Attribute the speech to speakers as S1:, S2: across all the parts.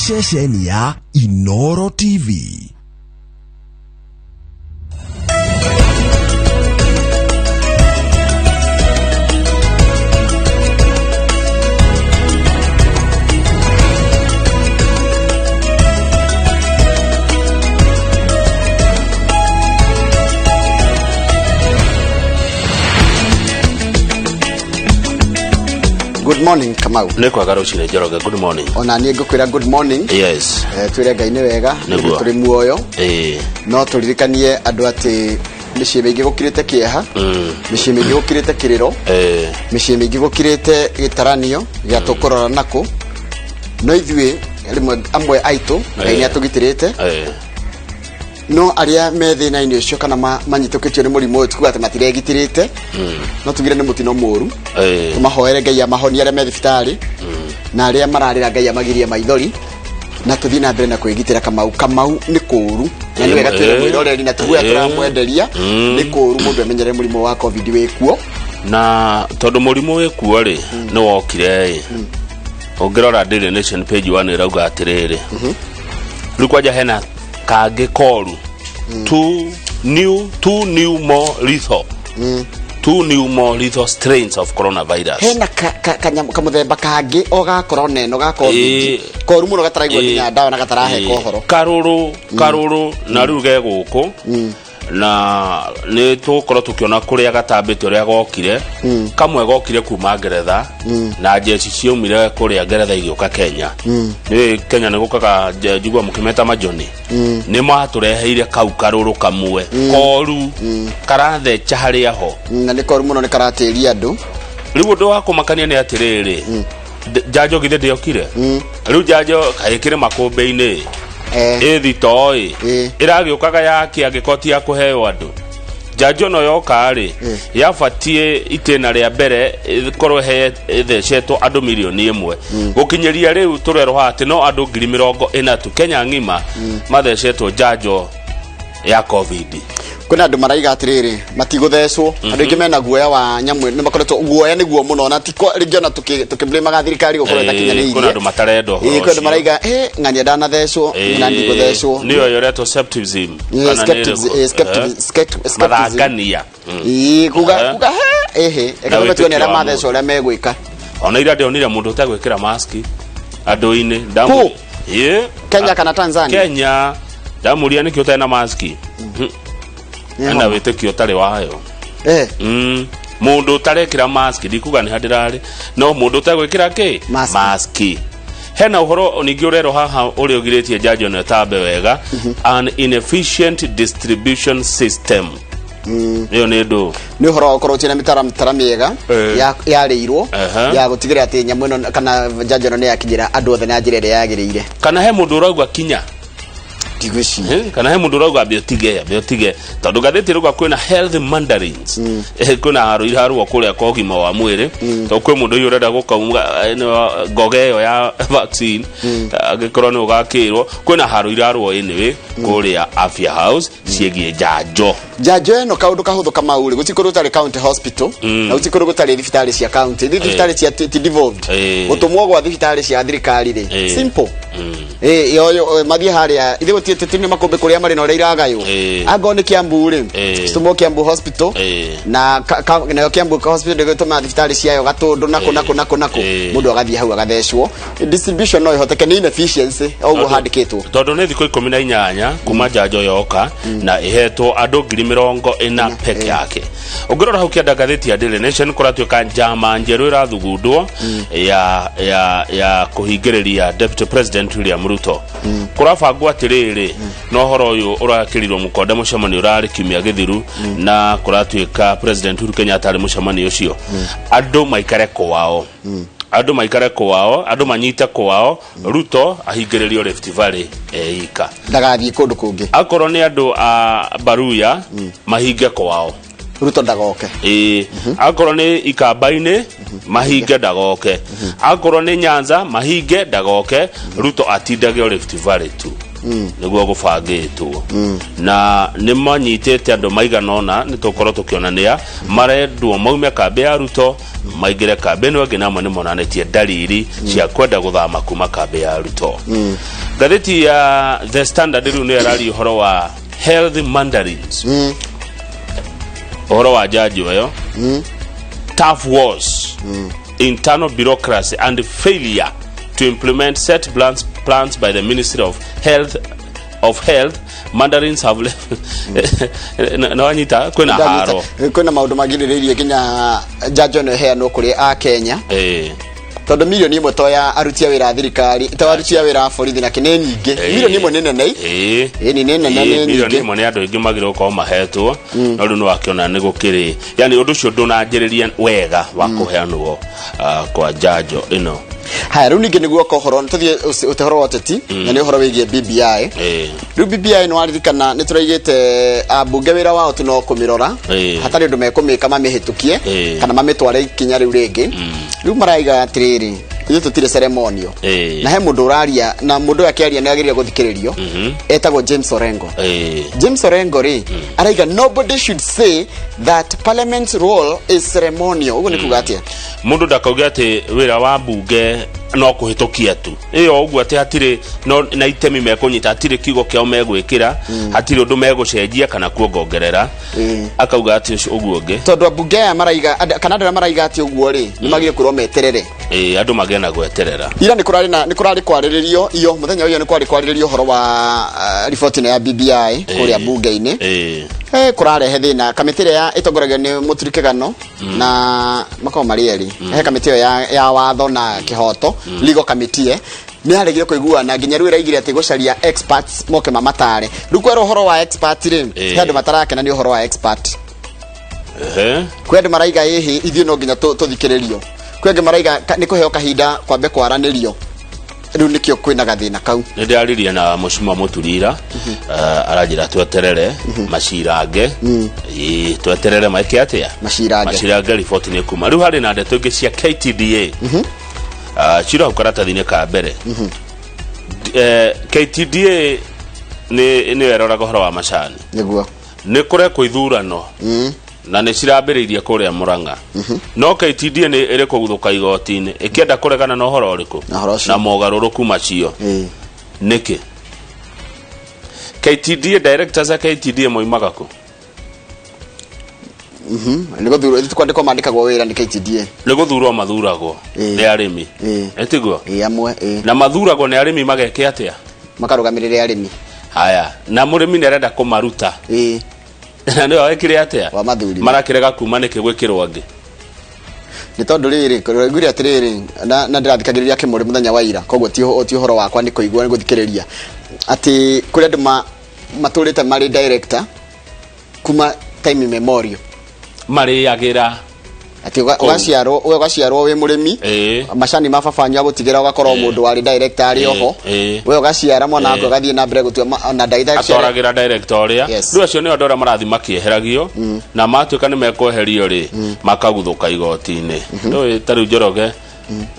S1: ceceni ya Inooro TV.
S2: Good morning, Kamau.
S3: Neko agarucire Njoroge, good morning.
S2: Ona niĩ ngũkwĩra good morning.
S3: Yes.
S2: Twĩre Ngai nĩ wega, nĩguo tũrĩ muoyo. No tũririkanie andũ atĩ mĩciĩ mĩingĩ gũkirĩte kĩeha, mĩciĩ mĩingĩ gũkirĩte kĩrĩro, mĩciĩ mĩingĩ gũkirĩte gĩtaranio gĩa tũkũrora nako. No ithuĩ rĩmwe amwe aitũ Ngai nĩ atũgitĩrĩte. No aria me thĩna-inĩ ũcio kana manyitũkĩtio nĩ mũrimũ ũyũ tikuga atĩ matiregitĩrĩte. No tugire nĩ mũtino mũru. Tũmahoere Ngai amahonie arĩa me thibitarĩ na arĩa mararĩra Ngai amagirie maithori na tũthiĩ na mbere na kwĩgitĩra. Kamau nĩ kũũru na nĩ wega twĩre mwĩroreri na tiguya tũramwenderia nĩ kũũru mũndũ amenyere mũrimũ wa COVID wĩkuo.
S3: Na tondũ mũrimũ wĩkuo rĩ nĩ wokire ũngĩrora Daily Nation page 1 ĩrauga atĩrĩrĩ rĩu kwanja hena kangĩ koru two new more lethal strains of coronavirus.
S2: Hena kamuthemba kangĩ o gakorwo neno gakorwo koru mũno gataraigwo nginya ndawa na gatarahe kohoro
S3: karũrũ na rĩu gegũkũ na nĩ tũkorwo tũkĩona kũrĩa gatambĩte ũrĩa gokire kamwe gokire kuma Ngeretha na jeci ciaumire kũrĩa Ngeretha igĩũka Kenya. Nĩ Kenya nĩ gũkaga njigua mũkĩmeta majoni nĩ matũreheire kau karũrũ kamwe koru karathecha harĩa ho
S2: na nĩ koru mũno nĩ karatĩria andũ.
S3: Rĩu ũndũ wa kũmakania nĩ atĩrĩrĩ njanjo githĩ ndĩokire rĩu njanjo kaĩkĩre makũmbĩ-inĩ thitoi ĩragĩũkaga yake angĩkoti ya kũheo andũ. Njanjo no yoka rĩ yabatie itĩna rĩa mbere korwo thecetwo andũ milioni 1 gũkinyĩria rĩu tũrerwo atĩ no andũ 40,000 Kenya ng'ima mathecetwo njanjo ya COVID.
S2: Kuna andũ maraiga atĩrĩrĩ matigũthecwo andũ aingĩ mena guoya wa nyamũ nĩ makoretwo guoya nĩguo mũno na tiko rĩngĩ ona tũkĩblame thirikari gũkorwo ĩtakinyanĩirie.
S3: Kuna andũ matarenda ũhoro.
S2: Kuna andũ maraiga ng'ania ndanathecwo na ndigũthecwo.
S3: Nĩyo yoretwo skepticism
S2: kana skepticism mathangania. Kuga ekaga arĩa mathecwo arĩa megwĩka.
S3: Ona ira ndionire mũndũ ũtagwĩkĩra mask andũ-inĩ ndamu.
S2: Kenya kana Tanzania?
S3: Kenya ndamuria nĩkĩ ũtarĩ na mask. Ana wĩtĩkio ũtarĩ wayo. Mũndũ ũtarekĩra mask ndikuga nĩ handirarĩ no mũndũ ũtagwĩkĩra kĩ mask. Hena ũhoro ningĩ ũrero haha ũrĩa ũgirĩtie njanjo na tambe wega an inefficient distribution system. Nĩyo nĩ ndũ
S2: nĩ ũhoro ũkorwo ũtirĩ na mĩtara mĩega yarĩirwo ya gũtigĩrĩra atĩ nyamũ ĩno kana njanjo ĩno nĩ yakinyĩra andũ othe na njĩra ĩrĩa yagĩrĩire.
S3: Kana he mũndũ ũrauga kinya kana he mũndũ ũrauga bĩotige tondũ gathĩti rũga kwĩna health mandarins kwĩna haro irarwo kũrĩa kwa ũgima wa mwĩrĩ tondũ kwĩ mũndũ ũyũ ũrenda gũkauma ngoga ĩyo ya vaccine angĩkorwo nĩ ũgakĩrwo kwĩna haro irarwo anyway kũrĩa Afya House ciĩgiĩ njanjo ĩno kaũndũ kahũthũ Kamau gũtikorwo gũtarĩ county hospital na gũtikorwo gũtarĩ thibitarĩ cia county thibitarĩ cia devolved gũtũmwo gwa thibitarĩ cia thirikari rĩ simple yo mathiĩ harĩa ithe gũtiĩ nĩ makũmbĩ kũrĩa marĩ na ũrĩa iragaywo angoo nĩ Kiambu rĩ citũmwo Kiambu hospital na nayo Kiambu hospital ndĩgĩtũma thibitarĩ ciayo Gatũndũ nako mũndũ agathiĩ hau agathecwo. Distribution no ĩhoteke nĩ inefficiency ũguo handĩkĩtwo tondũ nĩ thikũ 18 kuma njanjo yoka na ĩhetwo andũ 40,000 peke yake. Ũngĩrora hau kĩanda gathĩti ya Daily Nation kũratuĩka njama njerũ ĩrathugundwo ya kũhingĩrĩria Deputy President William Ruto. Kũrabangwo atĩrĩrĩ no horo ũyũ ũrakĩrirwo mũkonde mũcemanio ũrarĩ kiumia gĩthiru na kũratuĩka President Uhuru Kenyatta arĩ mũcemanio ũcio andũ maikare kwao andũ manyite kwao Ruto ahingĩrĩrio Rift Valley ika
S2: ndagathiĩ kũndũ kũngĩ
S3: akorwo nĩ andũ a Baruya mahinge kwao
S2: Ruto ndagoke
S3: akorwo nĩ Ikamba-inĩ mahinge ndagoke akorwo nĩ Nyanza mahinge ndagoke Ruto atindage Rift Valley tu niguo gubangitwo na nimanyitete andu maiganona nitũkorwo tukionania marendwo maume kambi ya Ruto maigire kambi no ngina amwe nimonanetie dalili cia kwenda guthama kuma kambi ya Ruto. Gatheti ya The Standard riu ni arari uhoro wa health mandarins uhoro wa jaji wayo tough wars internal bureaucracy and failure to implement set plans by the Ministry of Health. Mandarins have left no anyita
S2: kwena maundu magiririe kinya jajo no heano kuri a Kenya tondu milioni imwe to ya aruti a wira thirikari to aruti a wira borithi na kine nyinge milioni imwe nene nei ni nene nene
S3: milioni imwe ni andu ingi magiro ko mahetwo no ru no wakiona ni gukiri yani undu cio ndunanjiriria wega wa kuheanwo kwa jajo ino.
S2: Haya runi ngi niguo kohoro tuthie utehoro wateti na ni uhoro wigie BBI ru BBI no aririkana ni turaigite abunge wira wao tuno kumirora hatari undu mekumika mamihitukie kana mamitware kinya riu ringi ru maraiga atiriri ithu tutire ceremonio na he mundu uraria na mundu akiaria ni agiria guthikiririo etagwo James Orengo James Orengo ri araiga nobody should say that parliament's role is ceremonial ugo ni kugatia
S3: mundu ndakauga ati wira wa bunge no kuhitukia tu iyo ugu ati hatire no na itemi mekunyita hatire kigo kiao megwikira hatire undu megucenjia kana kuongerera akauga ati ugu ungi
S2: tondu abunge ya maraiga kana ndara maraiga ati ugu ri ni magire kurwo meterere
S3: andu magena gweterera
S2: ira ni kurari kwariririo iyo muthenya uyo ni kwaririo horo wa report ya BBI kuria bunge-ini kurarehe thina kamitire ya itongoragio ni muturikegano na makao marieri he kamitire ya watho na kihoto legal committee ni aregire kuigua na nginya rwira igire ati gucaria experts moke mamatare rukwero horo wa expert ri handu matarake na ni horo wa expert kwendi maraiga hihi ithio no nginya tuthikiririo kwenge maraiga ni kuheo kahinda kwambe kwaranirio riu nikio kwina gathina kau
S3: ni ndiariria na mushima muturira arajira tweterere macirange tweterere maike atia macirange report ni kuma riu hari na ndeto ingi cia KTDA chiro karatathine ka mbere KTDA ni eroraga horo wa macani
S2: niguo
S3: ni kure kuithurano na ni cirambiriirie kuria Muranga no KTDA ni iri kuguthuka igoti-ini ikienda kuregana na horo uriku na mogaruruku macio niki KTDA directors a KTDA moimaga ku
S2: ni guthuro kwandikwa mandikagwo wira ni KTDA
S3: ni guthurwo mathuragwo ni arimi etiguo
S2: amwe
S3: na mathuragwo ni arimi mageke atia
S2: makarugamirire arimi
S3: haya na murimi ni arenda kumaruta na ndio awekire atia
S2: wa mathuri
S3: marakirega kuma niki gwikirwo angi
S2: ni tondu riri kuriguri atiriri na ndirathikagiriria kimuri muthenya wa ira koguo ti horo wakwa ni kuigua ni guthikiriria ati kuri andu maturite mari director kuma time memorial
S3: mariagira
S2: ati ugaciarwo wi murimi macani mababanya gutigira ugakorwo mundu wari director ari oho we ugaciara mwana wako gathie na mbere gutua na director
S3: atoragira director ria ndu acio ni andora marathi makieheragio na matuika ni mekweherio ri makaguthuka igoti-ini ndu tari njoroge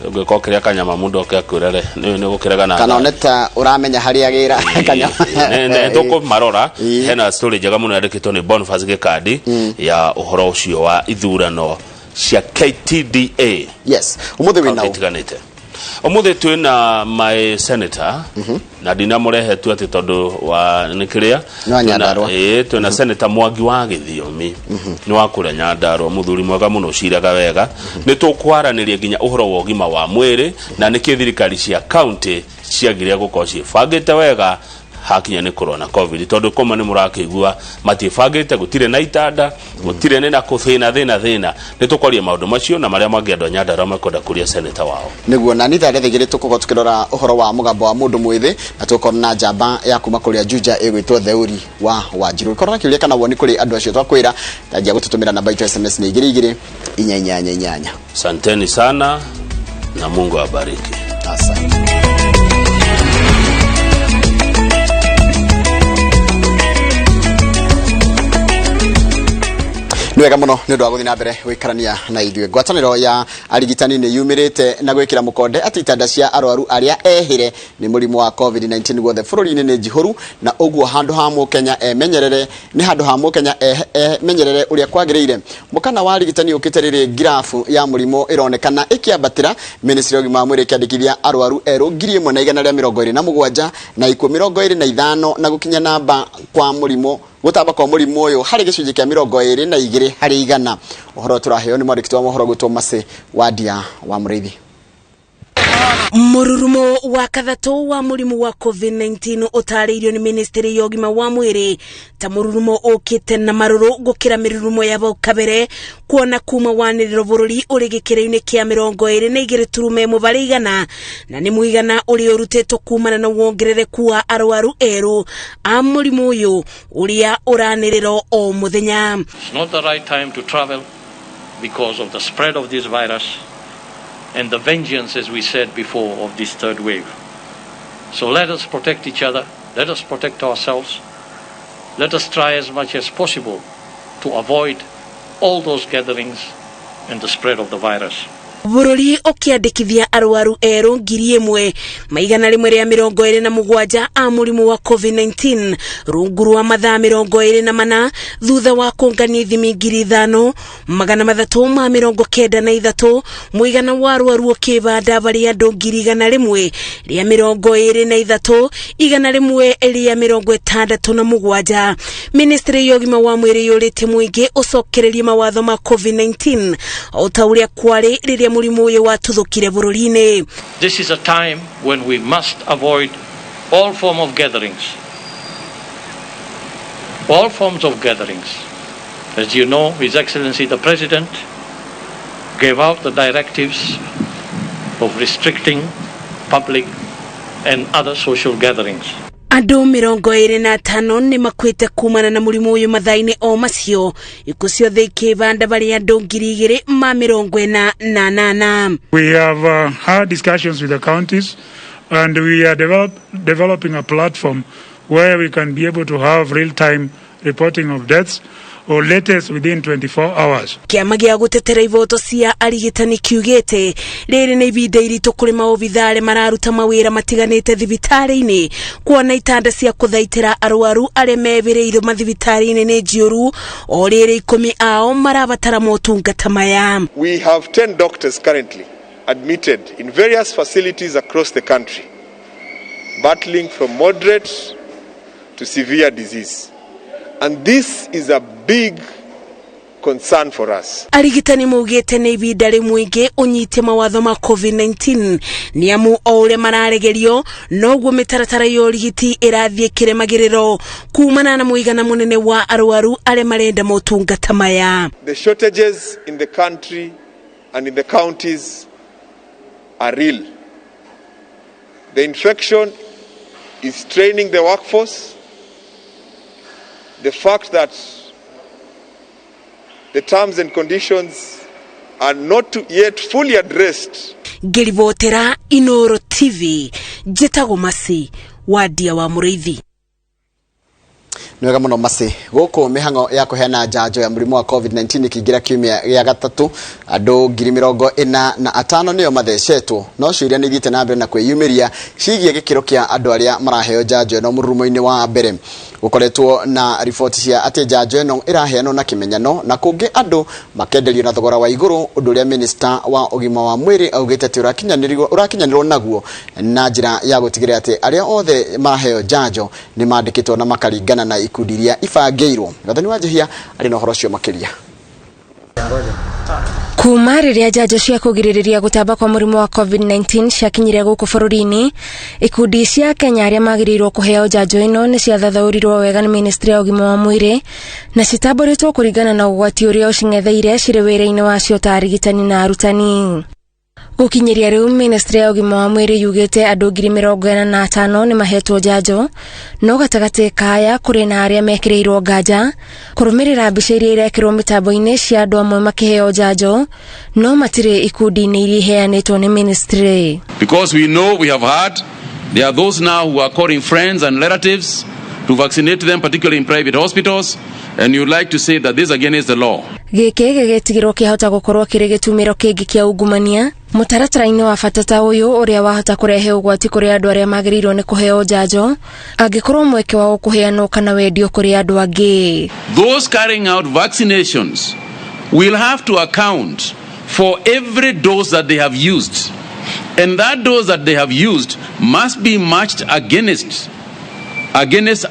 S3: ngiko kiria kanyama mundu akiakurere ni gukiraga na
S2: kana oneta uramenya hari agira kanyama
S3: ne toko marora hena story njega muno yandikitwo ni Boniface Gikadi ya uhoro ucio wa ithurano cia KTDA
S2: yes umuthi wina
S3: umuthi twina my senator na dinamurehe tu ati tondu wa nikiria twina senator Mwangi wa Githiomi ni wa kuria Nyandarua muthuri mwega muno ciraga wega ni tukwaraniria nginya uhoro wa ugima wa mwiri na niki thirikari cia county ciagiria gukorwo cibangite wega hakinya ni corona covid tondu koma ni murakigua matifagite gutire na itanda gutire ni na kuthina thina ni tukwaria maundu macio na maria mangi andu Nyandarua makonda kuria senator wao
S2: niguo na nitha rethigire tukugo tukirora uhoro wa mugambo wa mundu mwithi na tukorwo na njamba ya kuma kuria Juja igwitwo Theuri wa Wanjiru korora kiuria kana woni kuri andu acio twakwira tajia gututumira namba itu SMS ni 22
S3: asanteni sana na Mungu abariki.
S2: Asante. Nwega muno nĩ ũndũ wa gũthiĩ na mbere gũikarania na ithuĩ. Ngwatanĩro ya arigitani nĩ yumirĩte na gwĩkĩra mũkonde atĩ itanda cia arwaru arĩa ehĩre nĩ mũrimũ wa COVID-19 guothe bũrũri-inĩ nĩ njihũru, na ũguo handũ ha Mũkenya emenyerere nĩ handũ ha Mũkenya emenyerere ũrĩa kwagĩrĩire. Mũkana wa arigitani ũkĩte rĩrĩ ngirafu ya mũrimũ ĩronekana ĩkĩambatĩra. Ministry ya ũgima wa mwĩrĩ ĩkĩandĩkithia arwaru erũ 1,127 na ikuũ 25 na gũkinya namba kwa mũrimũ gũtamba kwa mũrimũ ũyũ harĩ gĩcunjĩ kĩa 22 harĩ 100. Ũhoro turaheo nĩ mwandĩki wa mohoro gwĩtwo Mase Wadia wa Mũrĩithi.
S4: Mururumo wa kathatũ wa mũrimũ wa COVID-19 ũtarĩirio nĩ Ministry ya ũgima wa mwĩrĩ ta mururumo ũkĩte na marũrũ gũkĩra mĩrurumo ya bau kabere, kuona kuma wanĩrĩro bũrũri ũrĩ gĩkĩro-inĩ kĩa 22 harĩ 100, na nĩ mũigana ũrĩa ũrutĩtwo kumana na wongerereku wa arwaru erũ a mũrimũ ũyũ ũrĩa ũranĩrĩro o mũthenya.
S5: It's not the right time to travel because of the spread of this virus and the vengeance, as we said before, of this third wave. So let us protect each other, let us protect ourselves, let us try as much as possible to avoid all those gatherings and the spread of the virus.
S4: Bũrũri ũkĩandĩkithia arwaru erũ 1,127 a mũrimũ wa COVID-19 rungu rwa mathaa 24 thutha wa kũngania ithimi 5,393, mũigana wa arwaru ũkĩbanda harĩ andũ 123 167. Ministry ya ũgima wa mwĩrĩ yũrĩte mũingĩ ũcokererie mawatho ma COVID-19 o ta ũrĩa kwarĩ rĩrĩa mũrimũ ũyũ watuthũkire bũrũri-inĩ.
S5: This is a time when we must avoid all forms of gatherings. All forms of gatherings. As you know, His Excellency the President gave out the directives of restricting public and other social gatherings.
S4: Andũ 25 nĩ makwĩte kumana na mũrimũ ũyũ mathaa-inĩ o macio, ikuũ ciothe ikĩbanda harĩ andũ 2,048.
S6: We have had discussions with the counties, and we are developing a platform where we can be able to have real-time reporting of deaths or latest within 24 hours.
S4: Kĩama gĩa gũtetera ivoto cia arigitani kiugĩte rĩrĩ nĩ ibinda iritũ kũrĩ maobithaa arĩa mararuta mawĩra matiganĩte thibitarĩ-inĩ, kuona itanda cia kũthaitĩra arwaru arĩa mebĩrĩirwo mathibitarĩ-inĩ nĩ njioru, o rĩrĩ 10 ao marabatara motungata maya.
S7: We have 10 doctors currently admitted in various facilities across the country, battling from moderate to severe disease. And this is a big concern for us. Arigitani
S4: maugĩte nĩ ibinda rĩmwe ingĩ ũnyite mawatho ma COVID-19 nĩ amu o ũrĩa mararegerio noguo mĩtaratara ya ũrigiti ĩrathiĩ ĩkĩremagĩrĩrwo kumana na mũigana mũnene wa arwaru arĩa marenda motungata maya.
S7: The shortages in the country and in the counties are real. The infection is straining the workforce. The fact that the terms and conditions are not yet fully addressed.
S4: Ngĩribotera Inoro TV, njĩtagwo Mase Wadia wa Mũrĩithi.
S2: Nwega muno Mase, gũkũ mĩhango ya kũheana njanjo ya mũrimũ wa COVID-19 ikĩingĩra kiumia gĩa gatatũ, andũ 45,000 nĩo mathecetwo, no ciũria nĩ ithiĩte na mbere na kwĩyumĩria ciĩgiĩ gĩkĩro kĩa andũ arĩa maraheo njanjo ĩno mũrurumo-inĩ wa mbere. Gũkoretwo na riboti cia atĩ njanjo ĩno ĩraheanwo na kĩmenyano na kũngĩ andũ makenderio na thogora wa igũrũ, ũndũ ũrĩa Minister wa ũgima wa mwĩrĩ augĩte atĩ ũrakinyanĩrwo naguo na njĩra ya gũtigĩrĩra atĩ arĩa othe maraheo njanjo nĩ mandĩkĩtwo na makaringana na ikundi iria ibangĩirwo. Gathani wa Njihia arĩ na ũhoro ũcio makĩria.
S8: Kuma rĩrĩa njanjo cia kũgirĩrĩria gũtamba kwa mũrimũ wa COVID-19 ciakinyire gũkũ bũrũri-inĩ, ikundi cia Kenya arĩa magĩrĩirwo kũheo njanjo ĩno nĩ ciathathaũrirwo wega nĩ Ministry ya ũgima wa mwĩrĩ na citambũrĩtwo kũringana na ũgwati ũrĩa ũcing'etheire cirĩ wĩra-inĩ wacio ta arigitani na arutani. Gũkinyĩria rĩu Ministry ya ũgima wa mwĩrĩ yugĩte andũ 45,000 nĩ mahetwo njanjo, no gatagatĩ kaya kũrĩ na arĩa mekĩrĩirwo nganja kũrũmĩrĩra mbica iria irekĩrwo mĩtambo-inĩ cia andũ amwe makĩheo njanjo, no matirĩ ikundi-inĩ iria iheanĩtwo nĩ ministry.
S9: Because we know we have heard there are those now who are calling friends and relatives to vaccinate them, particularly in private hospitals, and you would like to say that this again is the law.
S8: Gĩkĩ gĩgĩtigĩrwo kĩahota gũkorwo kĩrĩ gĩtumĩro kĩngĩ kĩa ungumania mũtaratara-inĩ wa bata ta ũyũ ũrĩa wahota kũrehe ũgwati kũrĩ andũ arĩa magĩrĩirwo nĩ kũheo njanjo angĩkorwo mweke wao kũheanwo kana wendio kũrĩ andũ angĩ.
S9: Those carrying out vaccinations will have to account for every dose that they have used, and that dose that they have used must be matched against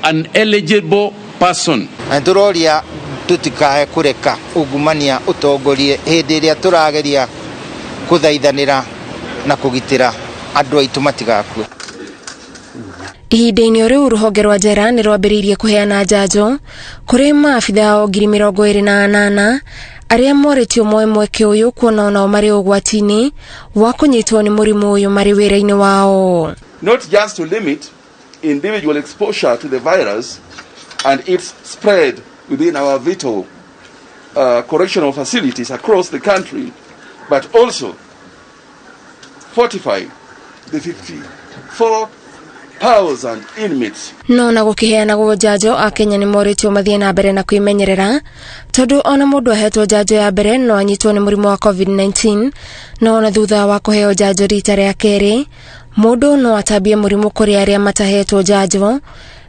S9: an eligible person.
S10: Ndũroria tutikae kureka ungumania utongorie hindi ĩrĩa tũrageria kuthaithanĩra na kugitĩra andũ aitũ matigakue.
S8: Ihinda-inĩ rĩu rũhonge rwa njera nĩ rwambĩrĩirie kũheana njanjo kũrĩ maabitha 28,000 arĩa morĩtio mweke ũyũ kuona onao marĩ ũgwati-inĩ wa kũnyitwo nĩ mũrimũ ũyũ marĩ wĩra-inĩ wao.
S11: Not just to limit individual exposure to the virus and its spread within our vital correctional facilities across the country, but also fortify the 54,000 inmates.
S8: No na gũkĩheanagwo njanjo Akenya nĩ morĩtio mathiĩ na mbere na kwĩmenyerera tondũ ona mũndũ ahetwo njanjo ya mbere no anyitwo nĩ mũrimũ wa COVID-19 no ona thutha wa kũheo njanjo rita rĩa kerĩ mũndũ no atambie mũrimũ kũrĩ arĩa matahetwo njanjo.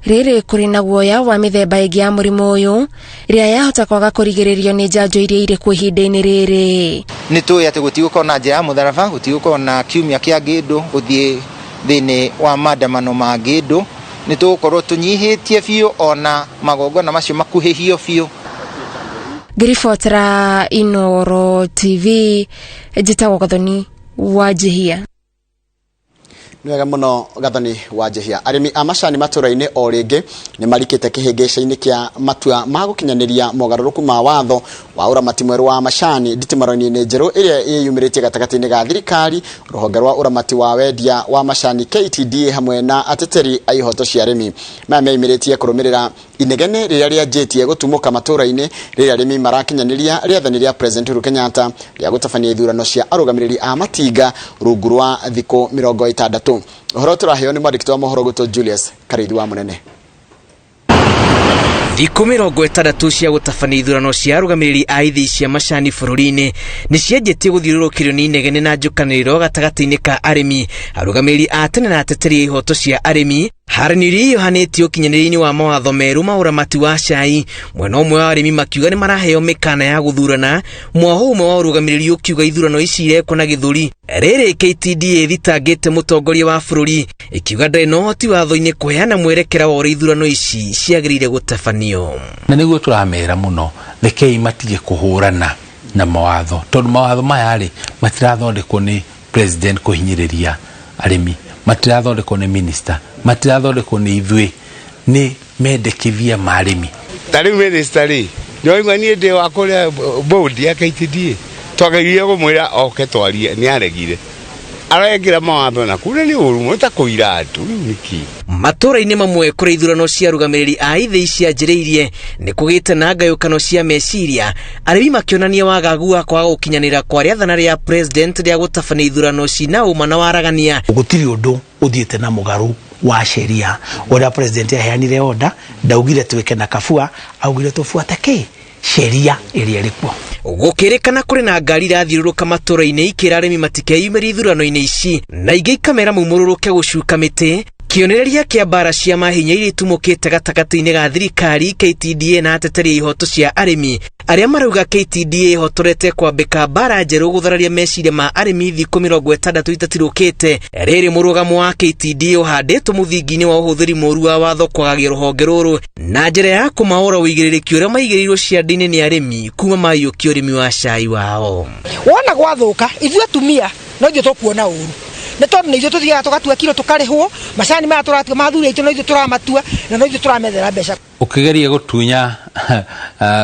S8: Rĩrĩ kũrĩ na guoya wa mĩthemba ĩngĩ ya mũrimũ ũyũ ĩrĩa yahota kwaga kũrigĩrĩrio nĩ njanjo iria irĩ kuo ihinda-inĩ rĩrĩ.
S10: Nĩ tũĩ atĩ gũtigũkorwo na njĩra ya mũtharaba, gũtigũkorwo na kiumia kĩa ngĩndũ gũthiĩ thĩinĩ wa maandamano ma ngĩndũ. Nĩ tũgũkorwo tũnyihĩtie biũ ona magongona macio makuhĩhio biũ.
S8: Ngĩribotera Inooro TV, njĩtagwo Gathoni Wanjihia.
S2: Nwega muno Gathoni Wanjihia. Arimi a macani matũra-inĩ o rĩngĩ nĩ marikĩte kĩhĩngĩca-inĩ kĩa matua ma gũkinyanĩria mogarũrũku ma watho wa ũramati mwerũ wa macani nditimũrano-inĩ njerũ ĩrĩa ĩyumĩrĩtie gatagatĩ-inĩ ga thirikari, rũhonge rwa ũramati wa wendia wa macani KTDA hamwe na ateteri a ihoto cia arĩmi. Maya meyumĩrĩtie kũrũmĩrĩra inegene rĩrĩa rĩanjĩtie gũtumũka matũra-inĩ rĩrĩa arĩmi marakinyanĩria rĩathani rĩa President Uhuru Kenyatta rĩa gũtabania ithurano cia arũgamĩrĩri a matinga rungu rwa thikũ 60. Ũhoro tũraheo nĩ mwandĩki wa mohoro gwĩtwo Julius Karĩithi wa Mũnene.
S12: Thikũ 60 cia gũtabania ithurano cia arũgamĩrĩri a ithĩ cia macani bũrũri-inĩ nĩ cianjĩtie gũthiũrũrũkĩrio nĩ inegene na njũkanĩrĩro gatagatĩ-inĩ ka arĩmi, arũgamĩrĩri a tene na ateteri a ihoto cia arĩmi. Haranĩrio yohanĩtio ũkinyanĩria-inĩ wa mawatho merũ ma ũramati wa cai, mwena ũmwe wa arĩmi makiuga nĩ maraheo mĩkana ya gũthurana, mwaho ũmwe wa ũrũgamĩrĩri ũkiuga ithurano ici irekwo na gĩthũri. Rĩrĩ KTDA thitangĩte mũtongoria wa bũrũri ikiuga ndarĩ na ũhoti watho-inĩ kũheana mwerekera wa ũrĩa ithurano ici ciagĩrĩire gũtabanio.
S13: Na nĩguo tũramera mũno rekei matige kũhũrana na mawatho tondũ mawatho maya rĩ matirathondekwo nĩ president kũhinyĩrĩria arĩmi, matirathondekwo nĩ minister, matirathondekwo nĩ ithuĩ, nĩ mendekithia ma arĩmi.
S14: Tarĩu minister rĩ nĩoigua niĩ ndĩ wa kũrĩa board ya KTDA twageririe kũmwĩra oke twarie nĩ aregire arengera mawatho na kũrĩa nĩ ũru mũno ta kũira andũ nĩki.
S12: Matũra-inĩ mamwe kũrĩ ithurano cia arũgamĩrĩri a ithĩ cianjĩrĩirie nĩ kũgĩte na ngayũkano cia meciria, arĩmi makĩonania wagagu wa kwaga gũkinyanĩra kwa rĩathana rĩa president rĩa gũtabania ithurano cina ũma na waragania.
S15: Gũtirĩ ũndũ ũthiĩte na mũgarũ wa sheria ũrĩa president aheanire order, ndaugire twĩke na kabua, augire tũbuate sheria ĩrĩa ĩrĩkuo.
S12: Gũkĩrĩkana kũrĩ na ngari irathiũrũrũka matũra-inĩ ikĩra arĩmi matikeyumĩria ithurano-inĩ ici na ingĩ ikamera maumũrũrũke gũcuka mĩtĩ. Kĩonereria kĩa mbara cia mahinya iria itumũkĩte gatagatĩ-inĩ ga thirikari, KTDA na ateteri a ihoto cia arĩmi arĩa marauga KTDA ihotorete kwambĩka mbara njerũ gũthararia meciria ma arĩmi thikũ 60 itatirũkĩte. Rĩrĩ mũrũgamo wa KTDA ũhandĩtwo mũthingi-inĩ wa ũhũthĩri mũru wa watho kwagagia rũhonge rũrũ na njĩra ya kũmaũra ũigĩrĩrĩki ũrĩa maigĩrĩirwo ciande-inĩ nĩ arĩmi kuma maiyũkia ũrĩmi wa cai wao.
S16: Wona gwathũka ithuĩ atumia no ithuĩ tũkuona ũru nĩ tondũ nĩ ithuĩ tũthiaga tũgatua kiro tũkarĩhwo, macani maya tũratua mathuri aitũ no ithuĩ tũramatua na no ithuĩ tũramethera mbeca.
S13: Ũkĩgeria gũtunya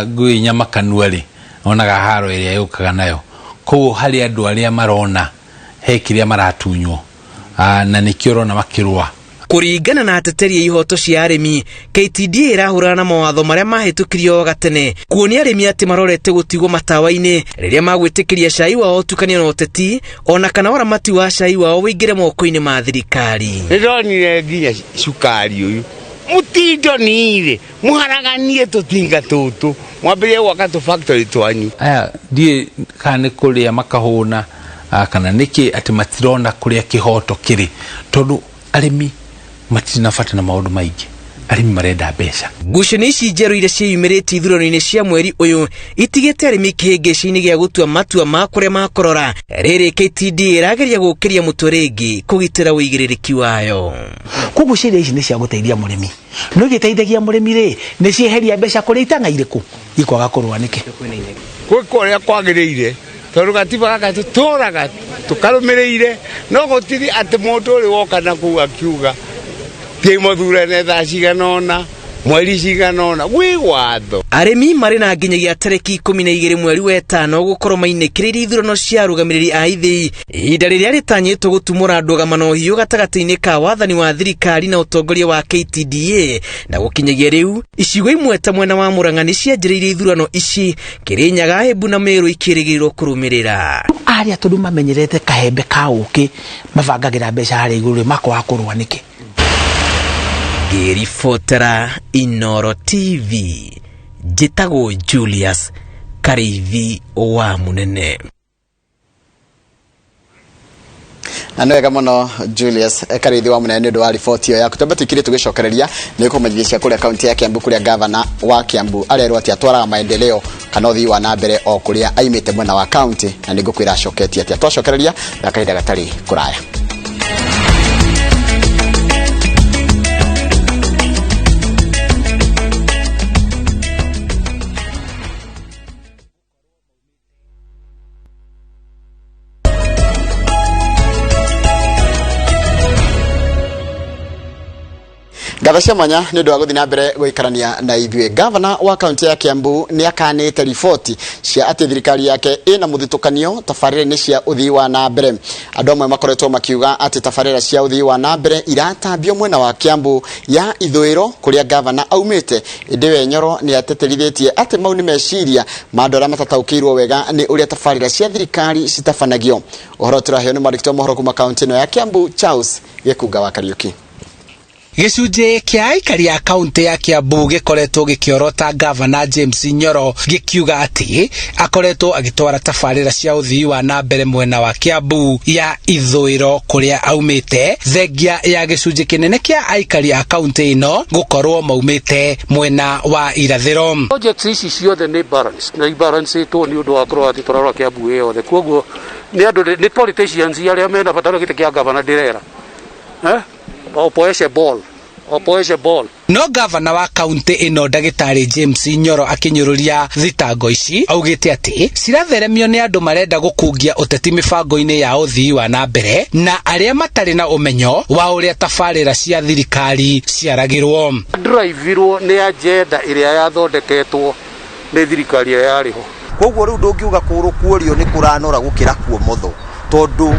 S13: ngui nyama kanua rĩ onaga haro ĩrĩa yũkaga nayo, koguo harĩ andũ arĩa marona he kĩrĩa maratunywo na nĩkĩo ũrona makĩrũa.
S12: Kũringana na ateteri a ihoto cia arĩmi, KTDA irahũrana na mawatho marĩa mahĩtũkirio gatene kuonia arĩmi atĩ marorete gũtigwo matawa-inĩ rĩrĩa magwĩtĩkĩria cai wao ũtukanio na ũteti ona kana ũramati wa cai wao wĩingĩre moko-inĩ ma thirikari.
S14: Nĩndonire nginya cukari ũyũ mutindo nire muharaganie tutinga tutu mwambie wakati factory twanyu
S13: aya die kane kuria makahuna kana niki ati matirona kuria kihoto kiri tondu arimi matinafata na maundu maingi arimi marenda mbeca
S12: ngucanio ici njeru iria ciumirite ithurano-inĩ cia mweri uyu itigite arimi kihĩngĩca-inĩ gĩa gũtua matua ma kũrĩa makorora rĩrĩ KTD ĩrageria gũkĩria mũtwe rĩngĩ kũgitĩra ũigĩrĩrĩki wayo
S15: koguo ciĩra ici nĩ cia gũteithia mũrĩmi no gĩteithagia mũrĩmi rĩ nĩ cieheria mbeca kũrĩa itanga irĩkũ ikwaga kũrũa nĩkĩ
S14: kũrĩa kwagĩrĩire tondu gatiba gaka tũtũraga tũkarũmĩrĩire no gũtiri atĩ mũndũ ũrĩ woka na kũu akiuga mũthurane thaa ciganona mweri ciganona gwĩ watho
S12: arĩmi marĩ na nginyagia tarĩki 12 mweri wa 5 gũkorwo mainĩkĩrĩire ithurano cia arũgamĩrĩri a ithĩ ihinda rĩrĩa rĩtanyĩtwo gũtumũra ndũgamano hiũ gatagatĩ-inĩ ka wathani wa thirikari na ũtongoria wa KTDA na gũkinyagia rĩu icigo imwe ta mwena wa Murang'a nĩ cianjĩrĩirie ithurano ici Kĩrĩnyaga, Embu na Meru ikĩrĩgĩrĩrwo kũrũmĩrĩra
S15: arĩa tondũ mamenyerete kahembe ka ũkĩ mabangagĩra mbeca harĩa igũrũ makwa kũrũa nĩkĩ
S12: Ngĩribotera Inoro TV njĩtagwo Julius Kareithi wa Munene
S2: na nĩ wega mũno Julius Kareithi wa Munene nĩ ũndũ wa riboti ĩyo yaku twambe tũikire tũgĩcokereria nĩ kũmenyithia kũrĩa kaunti ya Kiambu kũrĩa gavana wa Kiambu arerwo atĩ atwaraga maendeleo kana ũthii wa na mbere o kũrĩa aimĩte mwena wa kaunti na nĩ ngũkwĩra acoketie atĩ twacokereria na kahinda gatarĩ kũraya Gavana Mwanya nĩ ũndũ wa gũthiĩ na mbere gũikarania na ithuĩ gavana wa kaunti ya Kiambu nĩ akanĩte riboti cia atĩ thirikari yake ĩna mũthitũkanio tabarĩra-inĩ cia ũthii wa na mbere andũ amwe makoretwo makiuga atĩ tabarĩra cia ũthii wa na mbere iratambio mwena wa Kiambu ya ithũĩro kũrĩa gavana aumĩte ĩndĩ we Nyoro nĩ ateterithĩtie atĩ mau nĩ meciria ma andũ arĩa matataũkĩirwo wega nĩ ũrĩa tabarĩra cia thirikari citabanagio ũhoro tũraheo nĩ mwandĩki wa mohoro kuma kaunti ĩno ya Kiambu Charles Gĩkunga wa Kariuki
S17: Gĩcunjĩ kĩa aikari a kaunti ya Kiambu gĩkoretwo gĩkĩorota gavana James Nyoro gĩkiuga atĩ akoretwo agĩtwara tabarĩra cia ũthii wa na mbere mwena wa Kiambu ya ithũĩro kũrĩa aumĩte thengia ya gĩcunjĩ kĩnene kĩa aikari a kaunti ĩno gũkorwo maumĩte mwena wa irathĩro.
S18: Projects ici ciothe nĩ balance na ibalanceĩtwo nĩ ũndũ wa korwo atĩ tũrarora Kiambu yothe koguo nĩ andũ nĩ politicians arĩa mena bata na gĩtĩ kĩa gavana ndĩrera opoeshe ball.
S17: No gavana wa kaunti ĩno ndagĩtarĩ James Nyoro akinyũrũria thitango ici augĩte atĩ ciratheremio nĩ andũ marenda gũkungia ũteti mĩbango-inĩ ya ũthii wa na mbere na arĩa matarĩ na ũmenyo wa ũrĩa tabarĩra cia thirikari ciaragĩrwo
S18: drive-irwo nĩ agenda ĩrĩa yathondeketwo nĩ thirikari ĩrĩa yarĩho.
S19: Koguo rĩu ndũngiuga kũrũ kuorio nĩ kũranora gũkĩra kuomotho tondu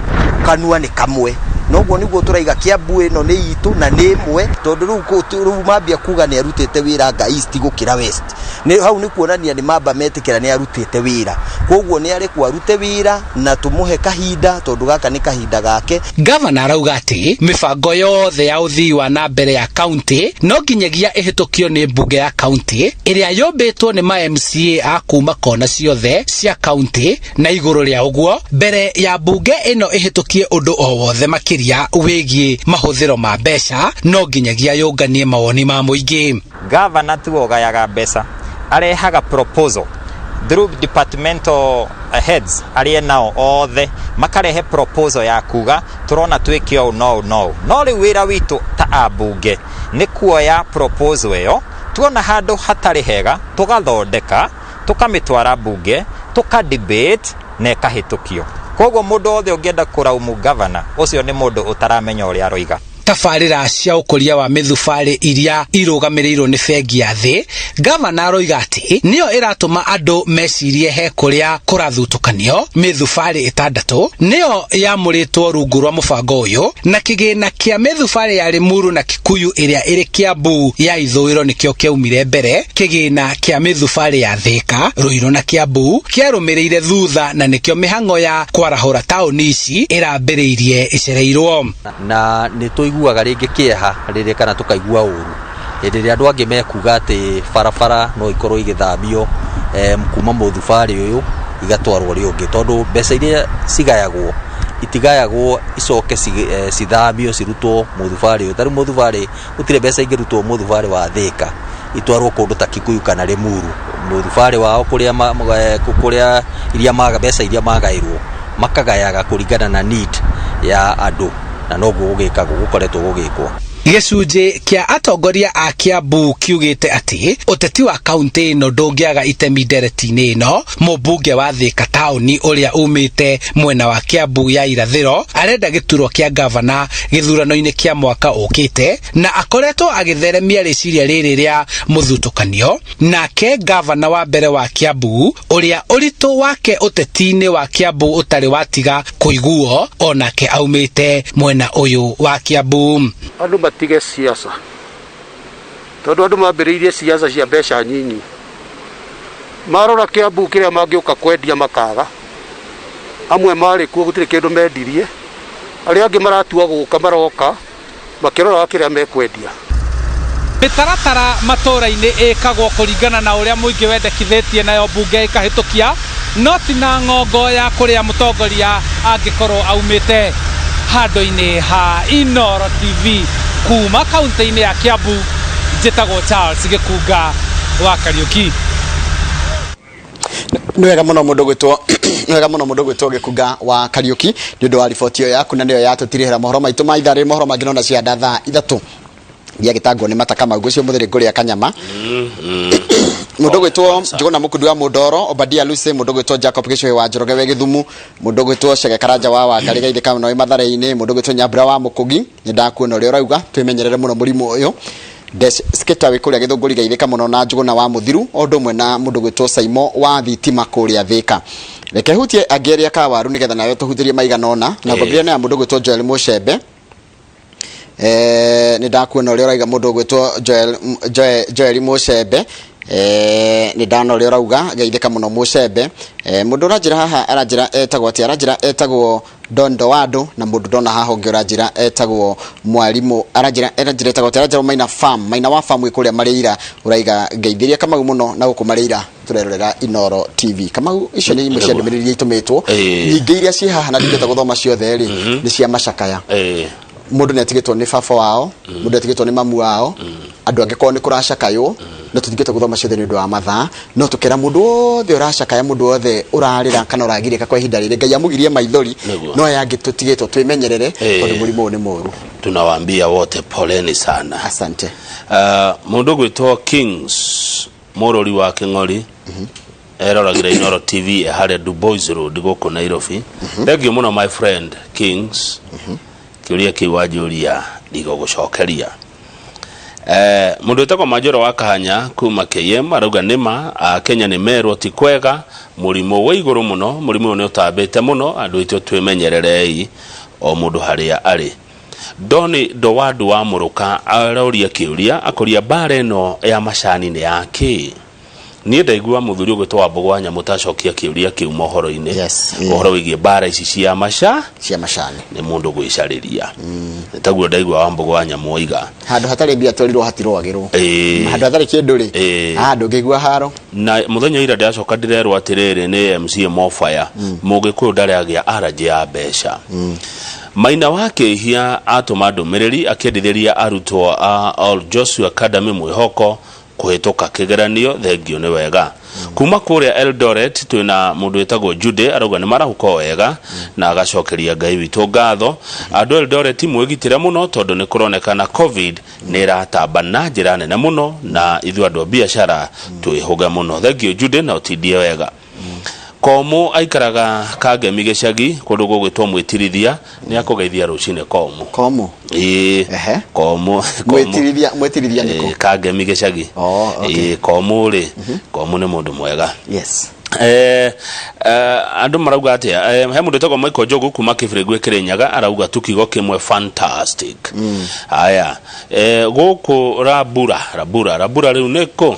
S19: kanua nĩ kamwe noguo niguo turaiga Kiambu ĩno nĩ itũ na nĩ ĩmwe tondu rĩu mambia kuga nĩ arutĩte wĩra anga east gũkĩra west nĩ hau nĩ kuonania nĩ mamba metĩkĩra nĩ arutĩte wĩra koguo nĩ arĩ kwarute wĩra na tũmũhe kahinda tondu gaka nĩ kahinda gake.
S17: Gavana arauga atĩ mĩbango yothe ya ũthii wa na mbere ya kaunti no nginyagia ĩhĩtũkio nĩ mbunge ya kaunti ĩrĩa yũmbĩtwo nĩ ma MCA a kuma kona ciothe cia kaunti na igũrũ rĩa ũguo mbere ya mbunge ĩno ĩhĩtũkie ũndũ o wothe makĩria wĩgiĩ mahũthĩro ma mbeca no nginyagia yũnganie mawoni ma mũingĩ.
S20: Gavana tu ogayaga mbeca arehaga proposal through departmental heads arĩa nao othe makarehe proposal ya kuga turona twĩke ũũ no rĩu wĩra witũ ta ambunge nĩ kuoya proposal ĩyo tuona handũ hatarĩ hega tũgathondeka tũkamĩtwara mbunge tũka-debate na ĩkahĩtũkio. Koguo mũndũ othe ũngĩenda kũraumu gavana ũcio nĩ mũndũ ũtaramenya ũrĩa aroiga.
S17: Tabarĩra cia ũkũria wa mĩthubarĩ iria irũgamĩrĩirwo nĩ bengi ya thĩ gavana aroiga atĩ nĩyo ĩratũma andũ mecirie he kũrĩa kũrathutũkanio mĩthubarĩ 6 nĩyo yamũrĩtwo rungu rwa mũbango ũyũ na kĩgĩna kĩa mĩthubarĩ ya Limuru na Kikuyu ĩrĩa ĩrĩ Kiambu ya ithũĩro nĩkĩo kĩaumire mbere kĩgĩna kĩa mĩthubarĩ ya Thĩka Ruiru na Kiambu kĩarũmĩrĩire thutha na nĩkĩo mĩhang'o ya kwarahũra taũni ici ĩrambĩrĩirie icereirwo
S21: na nĩ tũiguaga rĩngĩ kĩeha rĩrĩ kana tũkaigua ũru
S19: hĩndĩ ĩrĩa andũ angĩ mekuga atĩ barabara no ikorwo igĩthambio kuma mũthubarĩ ũyũ igatwarwo ũrĩa ũngĩ, tondũ mbeca iria cigayagwo itigayagwo icoke cithamio cirutwo mũthubarĩ ũyũ. Tarĩu mũthubarĩ gũtirĩ mbeca ingĩrutwo mũthubarĩ wa Thĩka itwarwo kũndũ ta Kikuyu kana Limuru. Mũthubarĩ wao kũrĩa mbeca iria magaĩrwo makagayaga kũringana na need ya andũ, na noguo gũkoretwo gũgĩkwo.
S17: Gĩcunjĩ kĩa atongoria a Kiambu kiugĩte atĩ ũteti wa kaunti ĩno ndũngĩaga itemi ndereti-inĩ ĩno. Mũmbunge wa Thĩka taũni ũrĩa umĩte mwena wa Kiambu ya irathĩro arenda gĩturwa kĩa gavana gĩthurano-inĩ kĩa mwaka ũkĩte, na akoretwo agĩtheremia rĩciria rĩrĩ rĩa mũthutũkanio. Nake gavana wa mbere wa Kiambu ũrĩa ũritũ wake ũteti-inĩ wa Kiambu ũtarĩ watiga kũiguo, onake aumĩte mwena ũyũ wa Kiambu.
S18: Andũ matige siasa, tondũ andũ mambĩrĩirie siasa cia mbeca nyinyi, marora Kiambu kĩrĩa mangĩũka kwendia makaga. Amwe marĩ kuo gũtirĩ kĩndũ mendirie, arĩa angĩ maratua gũka maroka makĩrora kĩrĩa mekwendia.
S17: Mĩtaratara matũra-inĩ ĩkagwo kũringana na ũrĩa mũingĩ wendekithĩtie nayo mbunge ĩkahĩtũkia, no ti na ng'ongo ya kũrĩa mũtongoria angĩkorwo aumĩte. Handũ-inĩ ha Inoro TV kuma kaunti-inĩ ya Kiambu, njĩtagwo Charles Gĩkunga wa Kariũki.
S2: Nĩ wega mũno mũndũ gwĩtwo Gĩkunga wa Kariũki nĩ ũndũ wa riboti ĩyo yaku, na nĩyo yatũtirĩhĩra mohoro maitũ ma ithaa rĩrĩ. Mohoro mangĩ nona cianda thaa 3 gĩtangwo nĩ mataka mau gũcio mũthĩrĩ ngũrĩa kanyama. Mũndũ gwĩtwo Njũgũna Mũkundu wa Mũndoro, Obadia Lucy, mũndũ gwĩtwo Jacob Gĩcũhĩ wa Njoroge we Gĩthumu, mũndũ gwĩtwo Cege Karanja wa Wangari Gaithĩ Kauna we Mathare-inĩ, mũndũ gwĩtwo Nyambura wa Mũkũgi. Nĩ ndakuona ũrĩa ũrauga twĩmenyerere mũno mũrimũ ũyũ. Sketa wĩ kũrĩa Gĩthũngũri Gaithĩka mũno na Njũgũna wa Mũthiru, o ũndũ ũmwe na mũndũ gwĩtwo Saimo wa Thitima kũrĩa Thĩka. Reke hutie angĩeria ka waru nĩgetha nayo tũhutĩrie maigana ũna, na ngobire na mũndũ gwĩtwo Joel Mũcembe. Nĩ ndakuona ũrĩa ũrauga mũndũ gwĩtwo Joel Mũcembe. Nĩ ndana ũrĩa ũrauga Gaithĩka mũno Mũcembe. Mũndũ ũranjĩra haha aranjĩra etagwo atĩ, aranjĩra etagwo Dondo Wandũ, na mũndũ ndona haha ũngĩ ũranjĩra etagwo Mwarimũ, aranjĩra etagwo atĩ, aranjĩra Maina wa farm kũrĩa Marĩira, ũraiga Ngeithĩria Kamau mũno na gũkũ Marĩira tũrerorera Inoro TV. Kamau, icio nĩ imwe cia ndũmĩrĩri itũmĩtwo, nyingĩ iria ciĩ haha na ndingĩhota gũthoma ciothe rĩ nĩ cia macakaya. Mũndũ nĩ atigĩtwo nĩ baba wao, mũndũ atigĩtwo nĩ mamu wao, andũ angĩkorwo nĩ kũracakaywo no tũtingĩhota gũthoma ciothe nĩ ũndũ wa mathaa, no tũkera mũndũ wothe ũracakaya, mũndũ wothe ũrarĩra kana ũragirĩka kwa ihinda rĩrĩ, Ngai amũgirie maithori, no aya angĩ tũtigĩtwo twĩmenyerere tondũ mũrimũ ũyũ nĩ mũru.
S3: Tunawaambia wote poleni sana.
S2: Asante.
S3: Mũndũ gwĩtwo Kings mũrori wa Kĩng'ori eroragĩra Inoro TV harĩa Du Bois Road gũkũ Nairobi. Thengiũ mũno my friend Kings. Kĩũria kĩu wanjũria ndigũgũcokeria. Mũndũ wĩtagwo Manjoro wa Kahanya kuma KM arauga nĩma Kenya nĩ merwo ti kwega, mũrimũ wa igũrũ mũno, mũrimũ nĩ ũtambĩte mũno, andũ aitũ twĩmenyererei o mũndũ harĩa arĩ. Doni Ndowandu wa Mũrũka aroria kĩũria akũria bara ĩno ya macani nĩ yake. Niĩ ndaigua mũthuri ũgwĩtwo Wambũgũ wa Nyamũ tacokia kĩũria kĩu mohoro-inĩ. Ũhoro wĩgiĩ bara ici cia macani nĩ mũndũ gwĩcarĩria. Taguo ndaigua Wambũgũ wa Nyamũ oiga
S2: handũ hatarĩ mbia twarirwo hatirwagĩrwo, handũ hatarĩ kĩndũ rĩ handũ ngĩigua haro. Na
S3: mũthenya ira ndacoka ndĩrerwo atĩrĩrĩ nĩ MC Mofaya, Mũgĩkũyũ ndarĩ agĩa aranjĩ ya mbeca. Maina wa Kĩhia atũma ndũmĩrĩri akĩendithĩria arutwo a All Joshua Academy mwĩhoko kuhetoka kĩgeranio. Thengio nĩ wega. Kuma kũrĩa Eldoret twĩna mũndũ wĩtagwo Jude arauga nĩ marahuka wega na agacokeria Ngai witũ ngatho. Andũ Eldoret mwĩgitĩre mũno tondũ nĩ kũronekana COVID nĩ iratamba na njĩra nene mũno na ithuĩ andũ a biacara twĩhũga mũno. Thengio Jude na ũtindie wega. Komu aikaraga Kangemi Gĩcagi kũndũ gũgwĩtwo Mwĩtirithia nĩ akũgeithia rũcinĩ Komu. Komu Mwĩtirithia nĩkũ? Kangemi Gĩcagi. Komu rĩ, Komu nĩ mũndũ mwega. andu marauga atia he mundu tagwo Michael Jogu kuma Kibirigwe Kirinyaga arauga tukigo kimwe fantastic aya guku rabura riu niko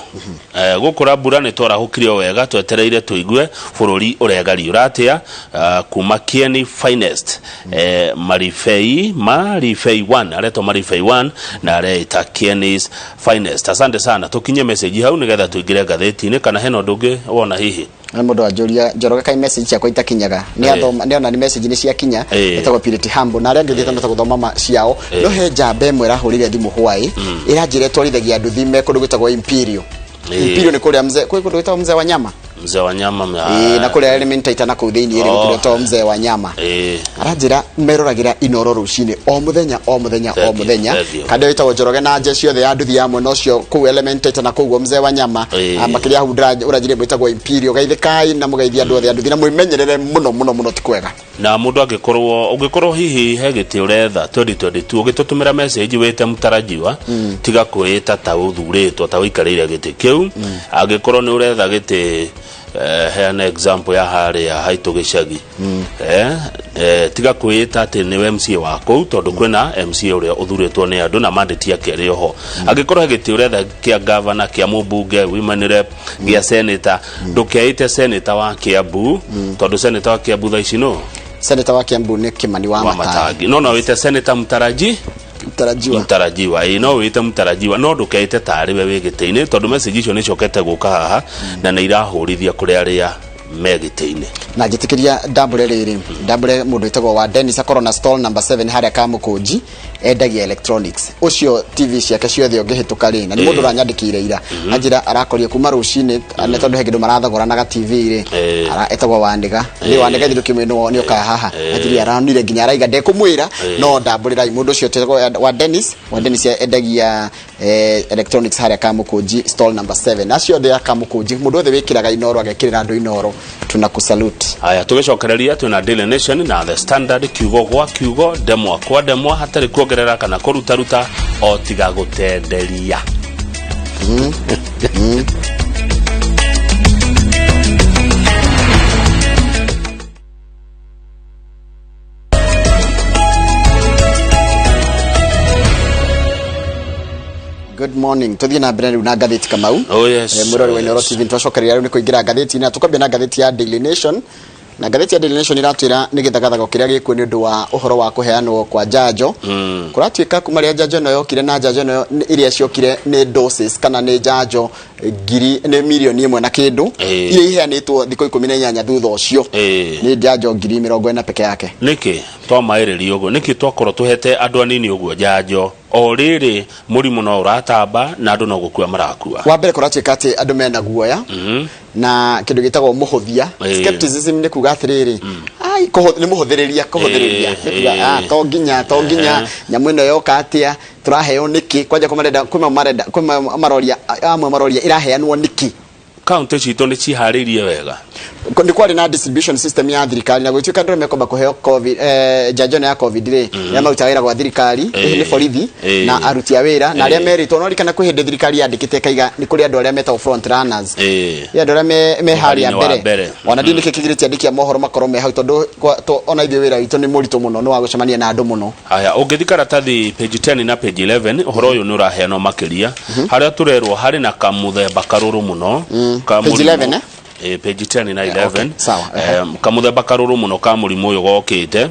S3: guku rabura ni twarahukire wega twetereire tuigue bururi uregari uratia kuma Kieni finest Marifei 1 areto Marifei 1 na areta Kieni's finest. Asante sana, tukinye message hau nigetha tuingire gatheti-ini kana heno ndungi wona hihi
S2: mundu ajuria Njoroge kai message yakwa itakinyaga ni athoma ni ona ni message ni cia kinya etagwo Piriti Hambo na aria ngithita meta guthoma ciao no he njambe mwe rahurire thimu hwai iranjire twarithagia andu thime kundu gwitagwo Imperial ni kuria mzee kundu gwitagwo mzee wa nyama na kuria element itana ku thiini iri gwitagwo mzee wa nyama aranjira meroragira inoro rucini o muthenya kada witagwo Njoroge na nje ciothe ya nduthi yamwe no cio ku element itana ku mzee wa nyama makiria hu urajire gwitagwo Imperial gaithikai na mugeithia andu othe anduthi na mwimenyerere muno tikwega
S3: na mundu angikorwo hihi hegiti uretha 2022 ugitutumira message wete mutarajiwa tiga kwita ta uthuritwo ta wikarire giti kiu angikorwo ni uretha giti heana example ya haria haitu gicagi tiga kwita ati ni MCA wako tondu kwina MCA uria uthuritwo ni andu na mandate yake ri oho angikorwo hegiti uretha kia governor kia mubunge women rep kia senator ndukeite senator wa Kiambu tondu senator wa Kiambu tha ici no
S2: senator wa Kiambu ni Kimani wa Matangi
S3: no wite senator mutarajiwa no wite mutarajiwa no ndukeite tari we wigite-ini tondu message icio ni cokete guka haha na ni irahurithia kuri aria megite-ini
S2: na njitikiria double mundu itagwo wa Dennis Corona stall number 7 haria Kamukunji endagia electronics ucio TV ciake ciothe ungihituka ri na ni mundu ranyandikire ira anjira arakoria kuma rucini ne tondu hegindu marathogora na TV ri etagwo Wandiga ni Wandiga thiru kimwino ni uka haha anjira aranire nginya araiga ndekumwira no double rai mundu ucio etagwo wa Dennis endagia electronics haria Kamukunji stall number 7 acio de Kamukunji mundu othe wikiraga inoro agekirira andu inoro tunakusalute.
S3: Haya tugicokereria tuna Daily Nation na The Standard kiugo gwa kiugo demwa kwa demwa hatari kuongerera kana kurutaruta o tiga gutenderia.
S2: Good morning. Tuthie na mbere na gatheti Kamau.
S3: Oh yes.
S2: Murori wa Inoro TV twacokereria riu ni kuingira gatheti na tukambia na gatheti ya Daily Nation. Na gatheti ya Daily Nation iratwira ni githagathago kiria gikuo ni undu wa uhoro wa kuheanwo kwa njanjo. Kuratwika kuma ria njanjo no yokire na njanjo no iria ciokire ni doses kana ni njanjo ni milioni 1 na kindu iria iheanitwo thiko 18 thutha ucio ni njanjo 40,000 peke yake.
S3: Niki twamairiria uguo niki twakorwo tuhete andu anini uguo njanjo o riri murimu no uratamba na andu no gukua marakua
S2: wa mbere kuratwika ati andu mena guoya na kindu gitagwo muhuthia skepticism ni kuga atiriri ai ni muhuthiriria to nginya nyamu ino yoka atia turaheo niki kwanja kuma maroria amwe maroria iraheanwo niki
S3: county cito ni ciharirie wega
S2: ni kwari na distribution system ya thirikari na gwituika ndio mekomba kuheo covid njanjo ya covid ri ya mautawira gwa thirikari ni borithi na aruti a wira na aria merito no rikana kwihinde thirikari yandikite kaiga ni kuri andu aria metao front runners ya andu aria me hari ya mbere ona dini kikigiriti andikia mohoro makoro me hau tondu ona ithe wira wito ni murito muno no wagucemania na andu muno.
S3: Haya ungithikara tathi page 10 na page 11 uhoro uyu ni uraheano makiria haria turerwo hari na kamuthemba karuru muno
S2: page 11
S3: page 10 na 11 kamuthemba karuru muno ka murimu uyu gokite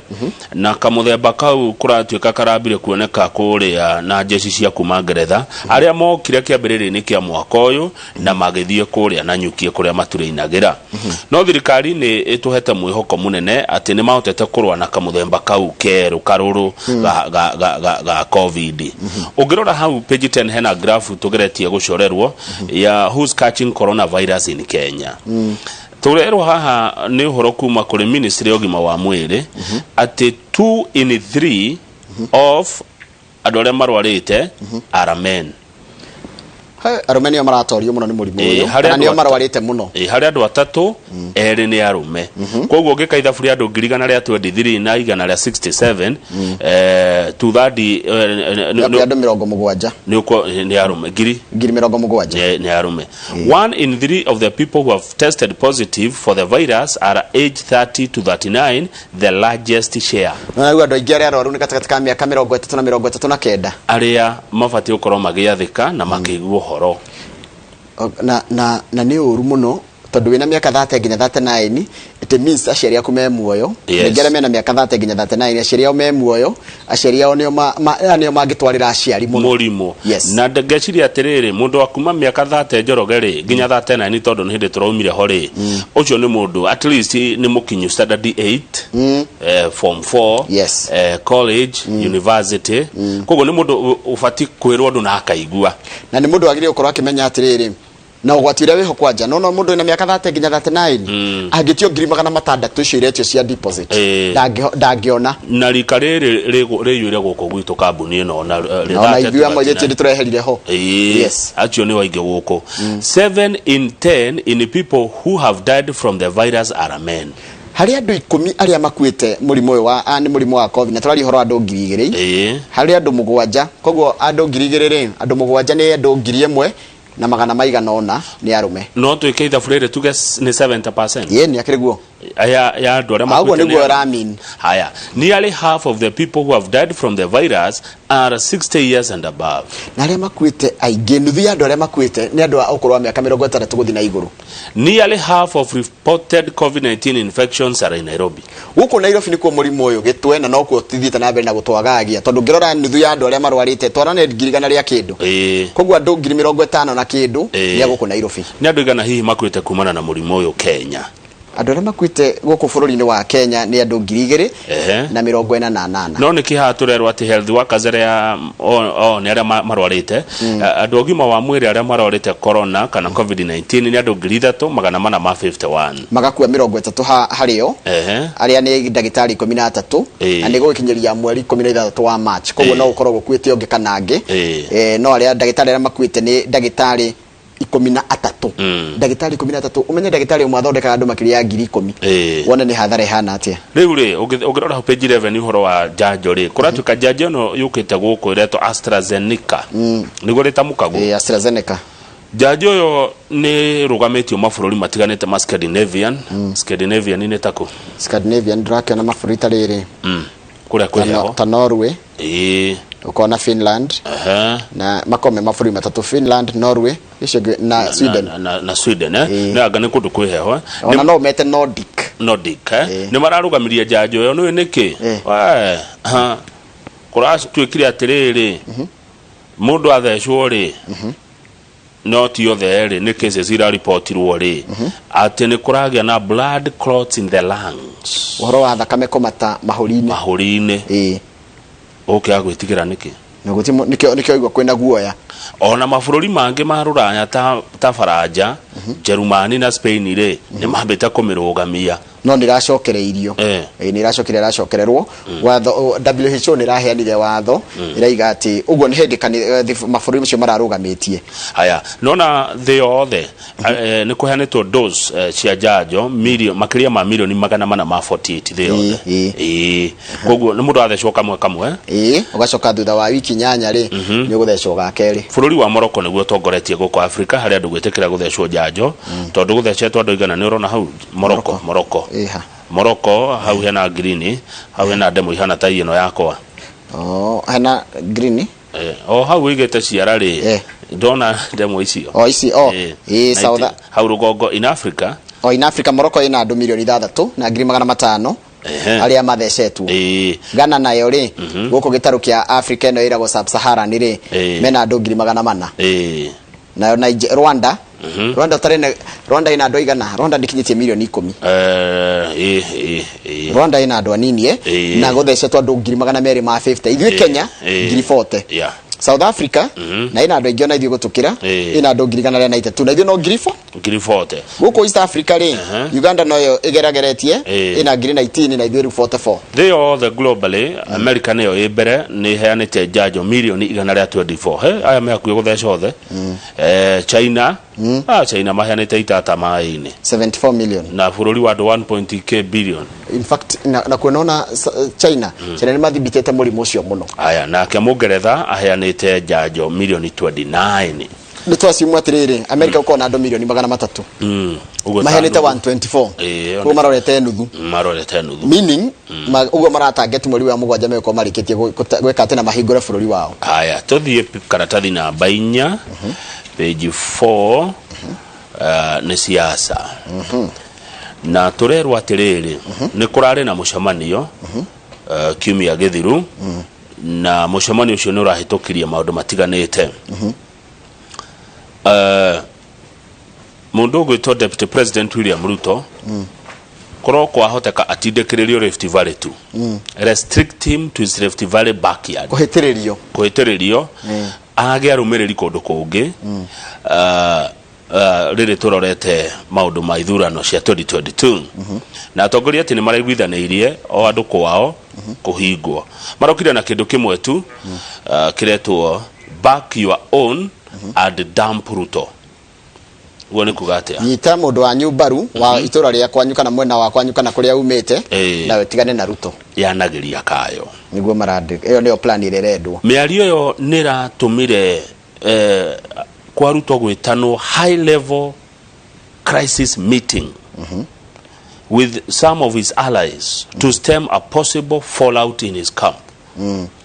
S3: na kamuthemba kau kuratwika karambire kuoneka kuria na jeshi cia kuma Ngeretha aria mokire kiambiriri-ini kia mwaka uyu na magithie kuria na nyukie kuria maturiinagira no thirikari ni ituhete mwihoko munene ati ni mahotete kurwa na kamuthemba kau keru karuru ga covid ungirora hau page 10 hena graph tugeretie gucorerwo ya who's catching coronavirus in Kenya. Turero haha ni uhoro kuma kuri ministry ogima wa mwiri ati 2 in 3 of adore marwarite are men
S2: arume nio maratorio muno ni murimu uyu kana nio marwarite muno
S3: hari andu atatu eri ni arume koguo ngikaitha buri andu 123 na 167 tuthadi
S2: andu 70
S3: ni arume
S2: 70
S3: ni arume 1 in 3 of the people who have tested positive for the virus are age 30 to 39, the largest share.
S2: Na andu aingi aria arwaru ni katika miaka 30 na 39
S3: aria mabati ukorwo magiathika na makigwo horo
S2: na ni uru muno tondu wina miaka 30 nginya 39 it means aciari aku me muoyo ngere mena miaka 30 nginya 39 aciari ao me muoyo aciari ao nio mangitwarira aciari muno
S3: murimu na ndegeciria atiriri mundu akuma miaka 30 njorogeri nginya 39 tondu ni hindi turaumire hori ucio ni mundu at least ni mukinyu standard 8 form 4 college university koguo ni mundu ufati kwirwo ndu na akaigua
S2: na ni mundu agire ukorwo akimenya atiriri na ugwatire weho kwanja no mundu ina miaka 30 nginya 39 agitio 600 icio iretio cia deposit ndagiona
S3: na rika riyuire guko gwitu kambuni ino
S2: na ithua mo yeti tureherire ho
S3: acio ni waige guko 7 in 10 in people who have died from the virus are men.
S2: Hari andu 10 aria makuite murimu uyu wa ni murimu wa covid na turari horo andu 2,000 hari andu 7 koguo andu 2,000 andu 7 ni andu 1,000 na magana maigana ona ni arume
S3: no tuike ithabulire tuge ni 70%
S2: ni akiriguo
S3: ya andu aria
S2: makuite
S3: haya nearly half of the people who have died from the virus are 60 years and above
S2: na aria makuite aingi nuthu ya andu aria makuite ni andu okorwa miaka 60 guthi na iguru
S3: nearly half of reported covid-19 infections are in Nairobi
S2: guku Nairobi ni kuo murimu uyu gitwe na no kuo tithite na mbere na gutwagagia tondu ngirora nuthu ya andu aria marwarite twarane ngirigana ria kindu koguo andu 50 na kindu ni guku Nairobi
S3: ni andu igana hihi makuite kumana na murimu uyu Kenya
S2: andu aria makuite guku bururi-ini wa Kenya ni andu 2,000 na 48
S3: no ni kiha turerwa ati health workers aria ni aria marwarite andu ogima wa mwiri aria marwarite corona kana covid-19 ni andu 3,451
S2: magakua 30 hario aria ni ndagitari 13 na ni gukinyiria mweri 16 wa March koguo no ukorwo gukuite onge kanange no aria ndagitari aria makuite ni ndagitari 13 ndagitari 13 umenye ndagitari umwathondeka andu makiria 10,000 wona ni hathara hana atia
S3: riu ri ungirora page 11 uhoro wa janjo ri kuratuka janjo no yukite guku ireto AstraZeneca nigo ritamukagu
S2: AstraZeneca
S3: janjo yo ni rugametio mabũrũri matiganite ma Scandinavian Scandinavian ni tako
S2: Scandinavian drake na mabũrũri tariri
S3: kuria kweho
S2: ta Norway ukona Finland na makome mabũrũri matatu Finland Norway na Sweden
S3: na Sweden na agane kundu kweho
S2: ona no mete Nordic
S3: ni mararugamiria janjo yo no niki kura twikire atiriri mundu athecwo ri no ti othe ri ni cases ira reportirwo ri ati ni kuragia na blood clots in the lungs
S2: uhoro wa thakame komata
S3: mahuri-ini agwitigira niki
S2: nikio igwa kwenda guoya
S3: ona mabũrũri mangi ma ruraya ta Faranja Germany na Spain ri ni mambite kumirugamia
S2: no niracokereirio ni iracokererwo watho WHO ni raheanire watho iraiga ati uguo ni hindi mabũrũri macio mararugametie
S3: haya nona the othe ni kuheanitwo dose cia janjo makiria ma milioni 448 the othe koguo ni mundu athecwo kamwe
S2: ugacoka thutha wa wiki 8 ri ni uguthecwo ga keri
S3: bũrũri wa Morocco niguo tongoretie guko Afrika hari andu gwitikira guthecwo janjo tondu guthecetwo andu igana ni urona hau Morocco hau hena green hau hena demo ihana ta ino yakwa
S2: hena green
S3: hau igete ciara ri ndona demo icio
S2: South
S3: hau rugongo in Africa
S2: Morocco ina andu milioni 6 na 500 aria mathecetwo Ghana nayo ri guko gitaru kia Africa no irago sub-Saharan ri mena andu 400 na Rwanda Rwanda ina andu igana Rwanda ndikinyitie milioni 10 Rwanda ina andu anini na guthecetwo andu 250 ithui Kenya 40 South Africa na ina andu ingĩ ona ithiĩ gutukira ina andu 193 na ithiĩ no 4
S3: ngiri 40
S2: guko East Africa ri Uganda noyo igerageretie ina ngiri 19 na ithiru 44
S3: they all the globally America nayo ibere ni heanite njanjo milioni 124 aya me akuye gutheca othe China China maheanite itata maini
S2: 74 million
S3: na bururi wa 1.k billion
S2: in fact na kuona China ni mathibitete murimu ucio muno
S3: aya na ke Mungeretha aheanite njanjo milioni 29
S2: nitwasimu atiriri America uko na andu milioni 300 maheanite 124 ko marorete nuthu meaning ugo maratarget muri wa mugwanja meko marikitie gweka tena mahingure bururi wao
S3: aya tuthie karatathi namba 4 page 4 ni siasa na turerwa atiriri ni kurare na mucemanio kiumia githiru na mucemanio ucio ni urahitukirie maundu matiganite mundu gwitwo Deputy President William Ruto koro kwa hoteka atindekiririo Rift Valley tu restrict him to his Rift Valley backyard kuhitiririo age arumiriri kundu kungi riri turorete maundu ma ithurano cia 2022 na atongoria ati ni maraiguithanirie o andu kwao kuhingwo marokire na kindu kimwe tu kiretwo back your own and dump Ruto uone kugatia
S2: nyita mundu wa nyumbaru wa itura ria kwanyu kana mwena wa kwanyu kana kuria umite na wetigane na Ruto
S3: yanagiria kayo
S2: niguo marandi iyo niyo plan ire rendwo
S3: miario yo nira tumire kwa Ruto gwitano high level crisis meeting with some of his allies to stem a possible fallout in his camp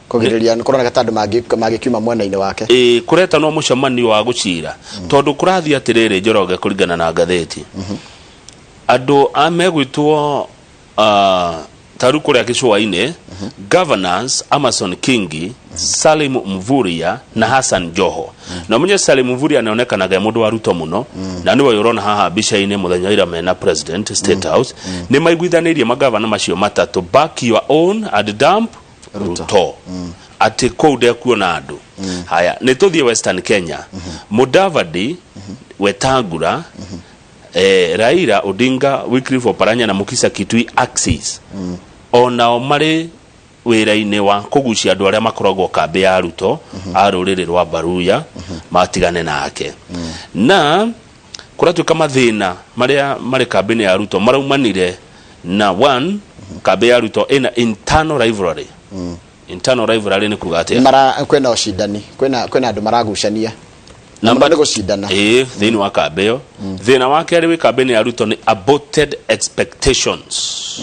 S2: kugireria korona gatandu magikiuma mwena-ine wake
S3: kureta no mucemanio wa gucira tondu kurathia atiriri Njoroge kuringana na ngatheti andu amegwitwo taru kuria Gicũa-inĩ governors Amason Kingi Salim Mvurya na Hassan Joho na munye Salim Mvurya anaonekanaga mundu wa Ruto muno na niwe urona haha bica-inĩ muthenya ira mena president state house ni maiguithanirie magavana macio matatu back your own and dump Ruto ati koude kuona andu haya nituthie Western Kenya Mudavadi Wetangula Raila Odinga Wycliffe Oparanya na Mukisa Kitui Axis ona mari wira-ini wa kugucia andu aria makoragwo kambi ya Ruto a ruriri rwa Baruya matigane nake na kuratuika mathina maria mari kambi ya Ruto maraumanire na one kambi ya Ruto ina internal rivalry internal rivalry ni kugatia
S2: mara kwena ushindani kwena andu maragucania namba ni gucindana
S3: thini wa kambi thina wake ari kambi ya Ruto ni aborted expectations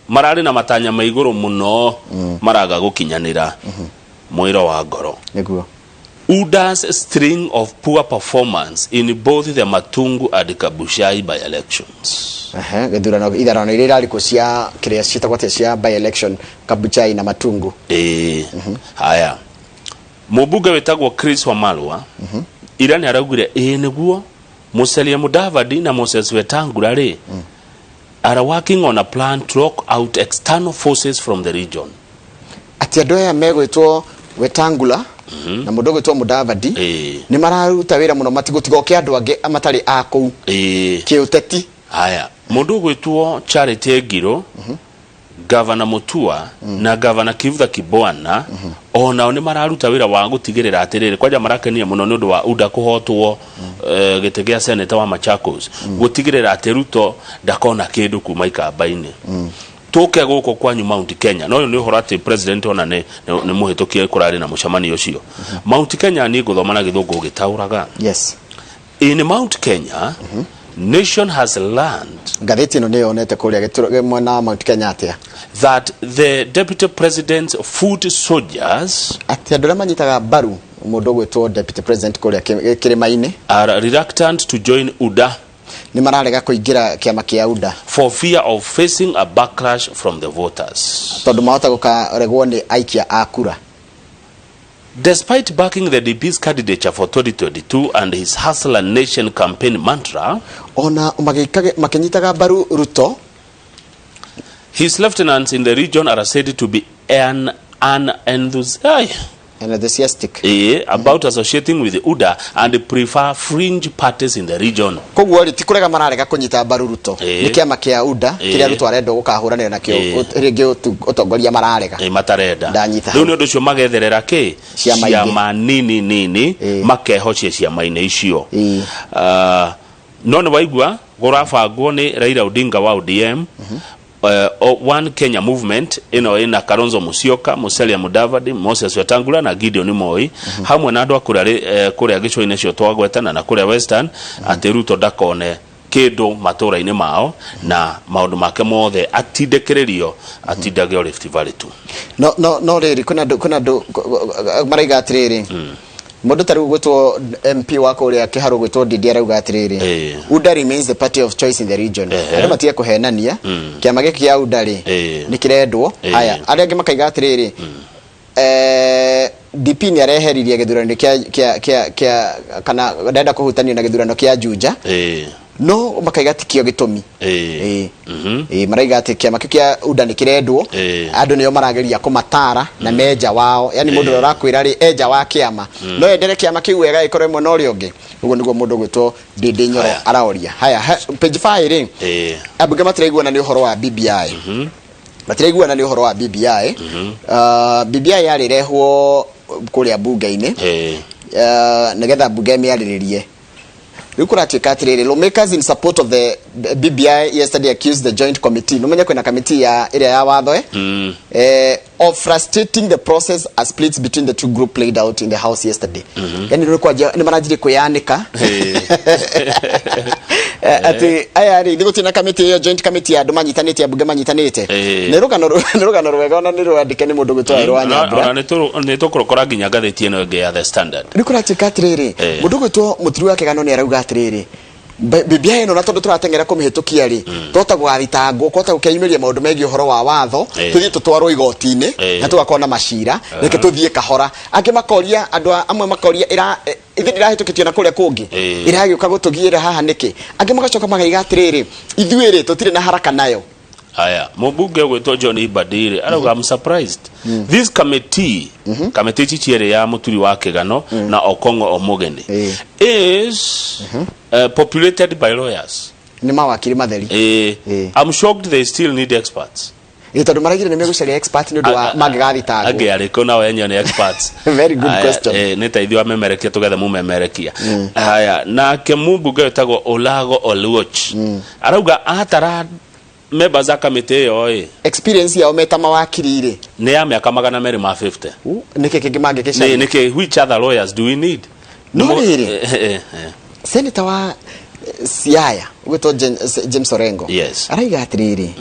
S3: marari na matanya maiguru muno maraga gukinyanira mwiro wa ngoro
S2: niguo
S3: UDA's string of poor performance in both the Matungu and Kabuchai by elections
S2: githurano itharano iria rari kucia kiria citagwate cia by election Kabuchai na Matungu
S3: haya mubunge wetagwo Chris Wamalwa ira ni araugire niguo Musalia Mudavadi na Moses Wetangula ri are working on a plan to lock out external forces from the region
S2: ati andu aya megwitwo Wetangula na mundu gwitwo Mudavadi ni mararuta wira muno matigutigoke andu ange amatari aku kiuteti
S3: haya mundu gwitwo Charity Ngiro Governor Mutua na Governor Kivutha Kibwana ona ni mararuta wira wa gutigirira atiriri kwaja marakenia muno ni undu wa UDA kuhotwo gite gia senator wa Machakos gutigirira ati Ruto ndakona kindu kuma ikamba-ini tuke guko kwanyu Mount Kenya no ni horati president ona ni muhitukie kurari na mucemanio ucio Mount Kenya ni guthoma na githungu gitauraga
S2: yes
S3: in Mount Kenya nation has learned
S2: ngatheti no nionete kuria gituro mwana Mount Kenya atia
S3: that the deputy president's foot soldiers
S2: ati andu manyitaga baru mundu gwitwo deputy president kuria kirima-ini
S3: are reluctant to join UDA
S2: ni mararega kuingira kiama kia UDA
S3: for fear of facing a backlash from the voters
S2: tondu mahota gukaregwo ni aikia akura.
S3: Despite backing the DP's candidature for 2022 and his Hustler Nation campaign mantra,
S2: ona makinyitaga baru Ruto,
S3: his lieutenants in the region are said to be unenthusiastic
S2: enthusiastic
S3: about associating with the UDA and prefer fringe parties in the region.
S2: Koguo ri tikurega mararega kunyita mbaru Ruto ni kiama kia UDA kiria Ruto arenda gukahuranira nakio ringi utongoria mararega
S3: matarenda riu ni undu ucio magetherera ki ciama nini makehocia ciama-ini icio no ni waigua gurabangwo ni Raila Odinga wa ODM One Kenya Movement ina Kalonzo Musyoka, Musalia Mudavadi, Moses Wetangula na Gideon Moi hamwe na andu akuria gicoine cio twagwetana na kuria Western ati Ruto ndakone kindu matura-ini mao na maundu make mothe atindekererio atindage Rift Valley tu
S2: no riri kuna ndu maraiga atiriri mundu tari gwetwo MP wako uria kiharo gwetwo Ndindi arauga atiriri UDA remains the party of choice in the region andu matie kuhenania kiama giki kia UDA ri nikirendwo haya aria angi makaiga atiriri DP ni areheririe githurano kia kana ndenda kuhutania na githurano kia Juja no makaiga tikio gitumi maraiga ati kiama kia UDA nikirendwo andu niyo marageria kumatara na meja wao yani mundu urakwira ri eja wa kiama no endere kiama kiu wega ikore mwe no rionge ugo niguo mundu gwitwo Ndindi Nyoro araoria haya page 5 ri abuge matiraigua na ni uhoro wa BBI matiraigua na ni uhoro wa BBI BBI yari rehwo kuria bunge-ini nigetha bunge miariririe lawmakers in support of the BBI yesterday accused the joint committee numenya kwena committee ya area ya watho of frustrating the process as splits between the two group played out in the house yesterday yani ni marajiri kuyanika ati aya ri ndigo tina committee ya joint committee ya dumanyitanite ya bunge manyitanite ni rugano rwega ona ni rwandike ni mundu gwitwa Rwanyambura
S3: ni tukurokora nginya ngatheti ino ngi ya The Standard
S2: rikuratika atiriri mundu gwitwa mutiri wa kigano ni arauga atiriri BBI no na tondu turatengera kumihitukia ri tota gwathitangwo kota gukiumiria maundu megi uhoro wa watho tuthie tutwarwo igoti-ini na tugakona macira reke tuthie kahora angi makoria andu amwe makoria ithira hitukitio na kuria kungi iragiuka gutugiira haha niki angi magacoka magaiga atiriri ithuiri tutire na haraka nayo
S3: aya mubunge gwetwo John Ibadire arauga I'm surprised this committee committee chichiere ya muturi wa kigano na Okongo Omogeni is populated by lawyers
S2: ni mawakili matheri
S3: I'm shocked they still need experts
S2: tondu maragire ni megucaria expert ni ndu wa magigathitangwo
S3: age ariko na wenye ni experts
S2: very good question
S3: ni taithio amemerekia tugethe mumemerekia aya na kemubunge etagwo Olago Oluoch arauga atara members za committee yo
S2: experience yao meta mawakili ri
S3: ni ya miaka 250
S2: niki kingi mangikisha
S3: niki which other lawyers do we need
S2: no senator wa Siaya gwetwo James Orengo araiga atiriri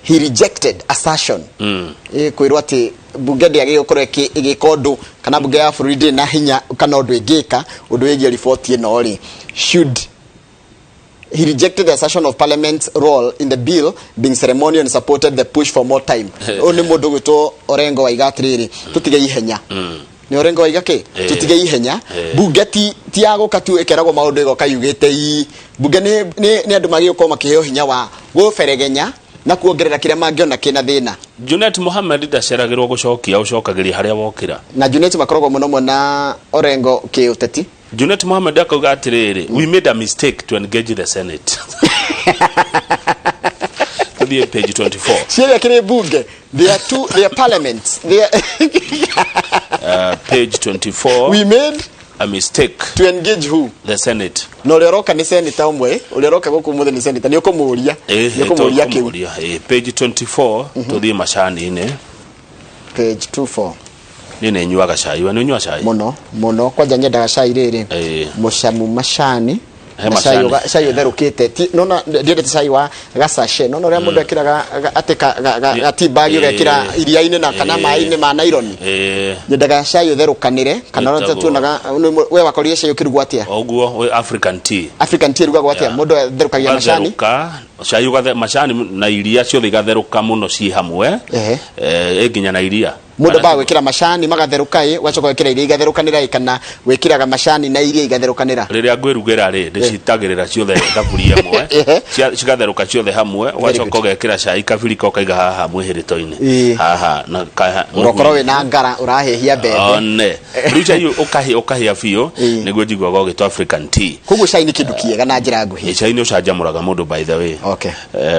S2: he rejected assertion kwirwa ati bunge ndiagire gukorwo igikondu kana bunge ya burudi na hinya kana undu igika undu wigie report ino ri should he rejected the assertion of parliament's role in the bill being ceremonial and supported the push for more time oni mundu gwitwo Orengo waiga atiriri tutige ihenya ni Orengo waiga ki tutige ihenya bunge ti aguka tu ikeragwo maundu igoka yugite bunge ni andu magi gukoma makiheo hinya wa guferegenya na kuongerera kiria mangiona kina thina
S3: Junet Mohammed ndaceragirwo gucokia ucokagiria haria wokira
S2: na Junet makoragwo muno na Orengo ki uteti
S3: Junet Mohammed akauga atiriri we made a mistake to engage the Senate the page 24
S2: sheria kire bunge their parliaments
S3: page 24
S2: we made
S3: a mistake
S2: to engage who
S3: the Senate
S2: no leroka ni senator umwe uleroka guku muthe ni senator ni ukumuria kiu
S3: page 24 tuthie macani ine
S2: page 24
S3: nine nyuaga cai wa nyua cai
S2: muno kwanja nyendaga cai riri mucamu macani cai utherukite nona ndiendete cai wa gacashe nona ria mundu ekiraga ateka gatibagi ugekira iria-ini na kana mai-ini ma nylon nyendaga cai utherukanire kana tuonaga we wakorire cai ukirugwa atia
S3: oguo African tea
S2: rugagwo atia mundu atherukagia macani
S3: cai ugathe macani na iria ciothe igatheruka muno ci hamwe nginya na iria
S2: mundu ba gwikira macani magatheruka wacoka gwikira iria igatherukanira kana wikiraga macani na iria igatherukanira
S3: riria ngwirugira ri ndicitagirira ciothe thaburia imwe cigatheruka ciothe hamwe wacoka gwikira cai kabirika ukaiga haha mwihirito-ini haha na
S2: urokoro we na ngara urahehia mbembe
S3: one riu cai ukahia biu niguo njiguaga ugitwa African tea
S2: kuguo cai ni kindu kiega na njira nguhi
S3: cai ni ucanjamuraga mundu by the way